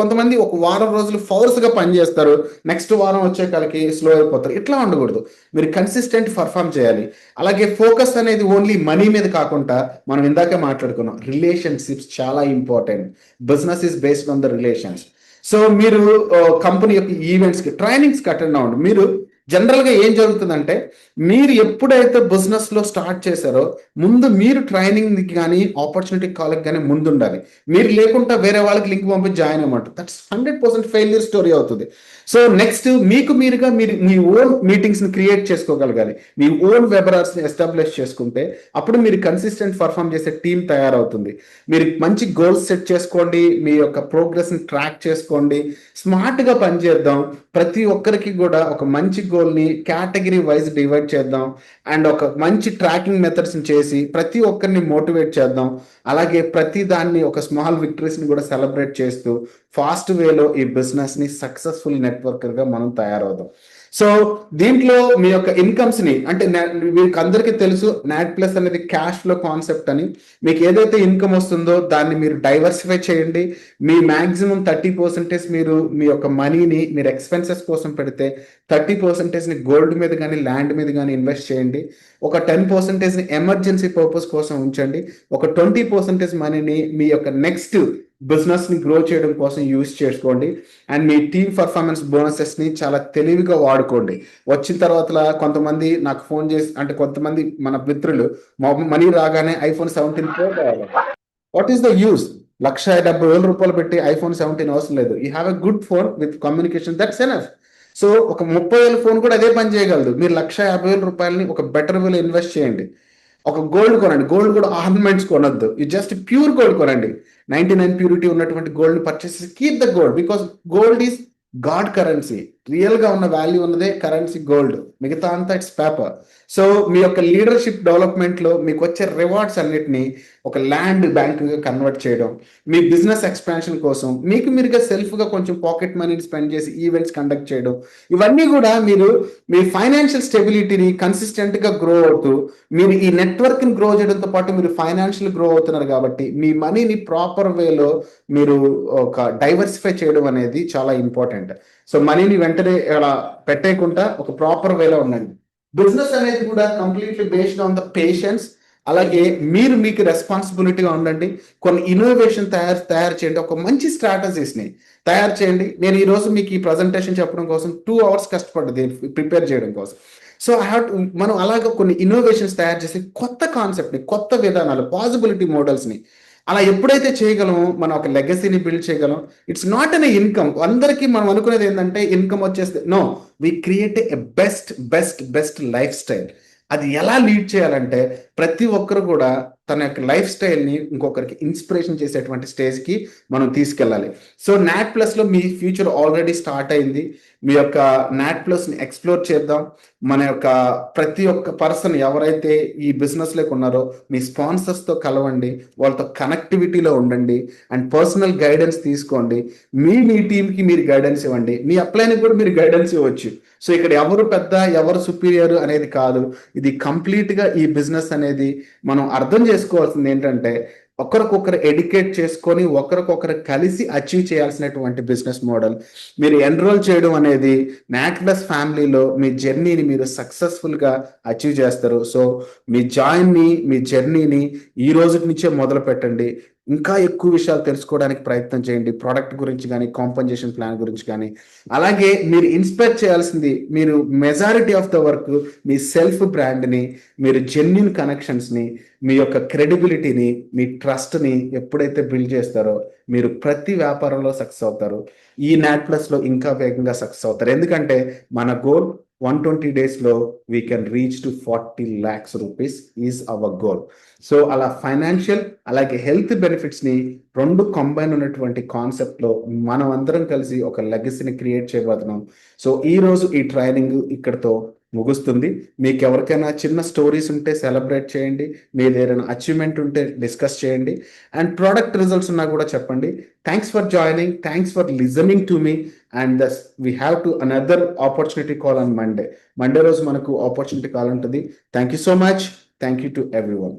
S1: కొంతమంది ఒక వారం రోజులు ఫోర్స్గా పనిచేస్తారు, నెక్స్ట్ వారం వచ్చే కాలకి స్లో అయిపోతారు. ఇట్లా ఉండకూడదు. మీరు కన్సిస్టెంట్ పర్ఫామ్ చేయాలి. అలాగే ఫోకస్ అనేది ఓన్లీ మనీ మీద కాకుండా, మనం ఇందాకే మాట్లాడుకున్నాం, రిలేషన్షిప్స్ చాలా important. Business is based on the relations. So మీరు కంపెనీ యొక్క ఈవెంట్స్కి, ట్రైనింగ్స్కి అటెండ్ అవ్వండి. మీరు జనరల్గా ఏం జరుగుతుందంటే, మీరు ఎప్పుడైతే బిజినెస్లో స్టార్ట్ చేశారో ముందు మీరు ట్రైనింగ్కి కానీ ఆపర్చునిటీ కాల్కి కానీ ముందు ఉండాలి. మీరు లేకుండా వేరే వాళ్ళకి లింక్ పంపించి జాయిన్ అవ్వమంటారు, దట్స్ 100% ఫెయిల్యూర్ స్టోరీ అవుతుంది. సో నెక్స్ట్ మీకు మీరుగా మీరు మీ ఓన్ మీటింగ్స్ని క్రియేట్ చేసుకోగలగాలి. మీ ఓన్ వెబినార్స్ని ఎస్టాబ్లిష్ చేసుకుంటే అప్పుడు మీరు కన్సిస్టెంట్ పర్ఫామ్ చేసే టీం తయారవుతుంది. మీరు మంచి గోల్స్ సెట్ చేసుకోండి, మీ యొక్క ప్రోగ్రెస్ని ట్రాక్ చేసుకోండి, స్మార్ట్గా పనిచేద్దాం. ప్రతి ఒక్కరికి కూడా ఒక మంచి గోల్ని కేటగిరీ వైజ్ డివైడ్ చేద్దాం, అండ్ ఒక మంచి ట్రాకింగ్ మెథడ్స్ని చేసి ప్రతి ఒక్కరిని మోటివేట్ చేద్దాం. అలాగే ప్రతి దాన్ని ఒక స్మాల్ విక్టరీస్ని కూడా సెలబ్రేట్ చేస్తూ ఫాస్ట్ వేలో ఈ బిజినెస్ని సక్సెస్ఫుల్ నెట్వర్కర్గా మనం తయారవుదాం. సో దీంట్లో మీ యొక్క ఇన్కమ్స్ని, అంటే మీకు అందరికీ తెలుసు నాట్ ప్లస్ అనేది క్యాష్ ఫ్లో కాన్సెప్ట్ అని. మీకు ఏదైతే ఇన్కమ్ వస్తుందో దాన్ని మీరు డైవర్సిఫై చేయండి. మీ మ్యాక్సిమం 30% మీరు మీ యొక్క మనీని మీరు ఎక్స్పెన్సెస్ కోసం పెడితే 30%ని గోల్డ్ మీద కానీ ల్యాండ్ మీద కానీ ఇన్వెస్ట్ చేయండి. ఒక 10%ని ఎమర్జెన్సీ పర్పస్ కోసం ఉంచండి. ఒక 20% మనీని మీ యొక్క నెక్స్ట్ బిజినెస్ని గ్రో చేయడం కోసం యూజ్ చేసుకోండి. అండ్ మీ టీమ్ పర్ఫార్మెన్స్ బోనసెస్ని చాలా తెలివిగా వాడుకోండి. వచ్చిన తర్వాత కొంతమంది నాకు ఫోన్ చేసి, అంటే కొంతమంది మన మిత్రులు మనీ రాగానే iPhone 17 Pro కావాలి. What is the use? 1,70,000 పెట్టి iPhone 17 అవసరం లేదు. You have a good phone with communication, that's enough. So ఒక 30,000 ఫోన్ కూడా అదే పని చేయగలదు. మీరు 1,50,000 ఒక బెటర్ వేలో ఇన్వెస్ట్ చేయండి. ఒక గోల్డ్ కొనండి. గోల్డ్ కూడా ఆర్నమెంట్స్ కొనొద్దు, ఇది జస్ట్ ప్యూర్ గోల్డ్ కొనండి. 99 ప్యూరిటీ ఉన్నటువంటి గోల్డ్ని purchase, keep the gold, because gold is god currency. రియల్గా ఉన్న వాల్యూ ఉన్నదే కరెన్సీ గోల్డ్, మిగతా అంతా ఇట్స్ పేపర్. సో మీ యొక్క లీడర్షిప్ డెవలప్మెంట్లో మీకు వచ్చే రివార్డ్స్ అన్నిటినీ ఒక ల్యాండ్ బ్యాంక్గా కన్వర్ట్ చేయడం, మీ బిజినెస్ ఎక్స్పాన్షన్ కోసం మీకు మీరుగా సెల్ఫ్గా కొంచెం పాకెట్ మనీని స్పెండ్ చేసి ఈవెంట్స్ కండక్ట్ చేయడం, ఇవన్నీ కూడా మీరు మీ ఫైనాన్షియల్ స్టెబిలిటీని కన్సిస్టెంట్గా గ్రో అవుతూ, మీరు ఈ నెట్వర్క్ని గ్రో చేయడంతో పాటు మీరు ఫైనాన్షియల్ గ్రో అవుతున్నారు కాబట్టి మీ మనీని ప్రాపర్ వేలో మీరు ఒక డైవర్సిఫై చేయడం అనేది చాలా ఇంపార్టెంట్. సో మనీని వెంటనే అలా పెట్టేయకుండా ఒక ప్రాపర్ వేలో ఉండండి. బిజినెస్ అనేది కూడా completely based on the patience. అలాగే మీరు మీకు రెస్పాన్సిబిలిటీగా ఉండండి. కొన్ని ఇన్నోవేషన్ తయారు చేయండి. ఒక మంచి స్ట్రాటజీస్ని తయారు చేయండి. నేను ఈరోజు మీకు ఈ ప్రజెంటేషన్ చెప్పడం కోసం 2 hours కష్టపడ్డది ప్రిపేర్ చేయడం కోసం. సో మనం అలాగ కొన్ని ఇన్నోవేషన్స్ తయారు చేసి కొత్త కాన్సెప్ట్ని, కొత్త విధానాలు, పాసిబిలిటీ మోడల్స్ని అలా ఎప్పుడైతే చేయగలమో మనం ఒక లెగసీని బిల్డ్ చేయగలం. It's not an income. అందరికీ మనం అనుకునేది ఏంటంటే ఇన్కమ్ వచ్చేస్తే, no, we create a best best best life style. అది ఎలా లీడ్ చేయాలంటే ప్రతి ఒక్కరు కూడా తన యొక్క లైఫ్ స్టైల్ని ఇంకొకరికి ఇన్స్పిరేషన్ చేసేటువంటి స్టేజ్కి మనం తీసుకెళ్ళాలి. సో నాట్ ప్లస్లో మీ ఫ్యూచర్ ఆల్రెడీ స్టార్ట్ అయింది. మీ యొక్క నాట్ ప్లస్ని ఎక్స్ప్లోర్ చేద్దాం. మన యొక్క ప్రతి ఒక్క పర్సన్ ఎవరైతే ఈ బిజినెస్లోకి ఉన్నారో మీ స్పాన్సర్స్తో కలవండి, వాళ్ళతో కనెక్టివిటీలో ఉండండి, అండ్ పర్సనల్ గైడెన్స్ తీసుకోండి. మీ టీంకి మీరు గైడెన్స్ ఇవ్వండి. మీ అప్లైని కూడా మీరు గైడెన్స్ ఇవ్వచ్చు. సో ఇక్కడ ఎవరు పెద్ద ఎవరు సుపీరియర్ అనేది కాదు. ఇది కంప్లీట్గా ఈ బిజినెస్ అనేది మనం అర్థం చేసుకోవాల్సింది ఏంటంటే ఒకరికొకరు ఎడ్యుకేట్ చేసుకొని ఒకరికొకరు కలిసి అచీవ్ చేయాల్సినటువంటి బిజినెస్ మోడల్. మీరు ఎన్రోల్ చేయడం అనేది నాట్‌ప్లస్ ఫ్యామిలీలో మీ జర్నీని మీరు సక్సెస్‌ఫుల్‌గా అచీవ్ చేస్తారు. సో, మీ జర్నీని ఈ రోజుటి నుంచే మొదలుపెట్టండి. ఇంకా ఎక్కువ విషయాలు తెలుసుకోవడానికి ప్రయత్నం చేయండి. ప్రొడక్ట్ గురించి గానీ, కాంపెన్సేషన్ ప్లాన్ గురించి గానీ. అలాగే మీరు ఇన్‌స్పైర్ చేయాల్సింది మీరు మెజారిటీ ఆఫ్ ద వర్క్ మీ సెల్ఫ్ బ్రాండ్‌ని, మీరు జెన్యూన్ కనెక్షన్స్‌ని, మీ యొక్క క్రెడిబిలిటీని, మీ ట్రస్ట్‌ని ఎప్పుడైతే బిల్డ్ చేస్తారో, మీరు ప్రతి వ్యాపారంలో సక్సెస్ అవుతారు. ఈ నాట్ ప్లస్‌లో ఇంకా వేగంగా సక్సెస్ అవుతారు. ఎందుకంటే మన గోల్ 120 డేస్‌లో we can reach to 40 lakhs rupees is our goal. So, అలా ఫైనాన్షియల్ అలాగే హెల్త్ బెనిఫిట్స్‌ని 2 కంబైన్ ఉన్నటువంటి కాన్సెప్ట్‌లో మనమందరం కలిసి ఒక లెగసీని క్రియేట్ చేయబోతున్నాం. సో, ఈరోజు ఈ ట్రైనింగ్ ఇక్కడితో ముగుస్తుంది. మీకెవరికైనా చిన్న స్టోరీస్ ఉంటే సెలబ్రేట్ చేయండి. మీదేదైనా అచీవ్‌మెంట్ ఉంటే డిస్కస్ చేయండి. అండ్ ప్రొడక్ట్ రిజల్ట్స్ ఉన్నా కూడా చెప్పండి. Thanks for joining. Thanks for listening to me. And we have to another opportunity call on Monday. Monday రోజు మనకు ఆపర్చునిటీ కాల్ ఉంటది. Thank you so much. Thank you to everyone.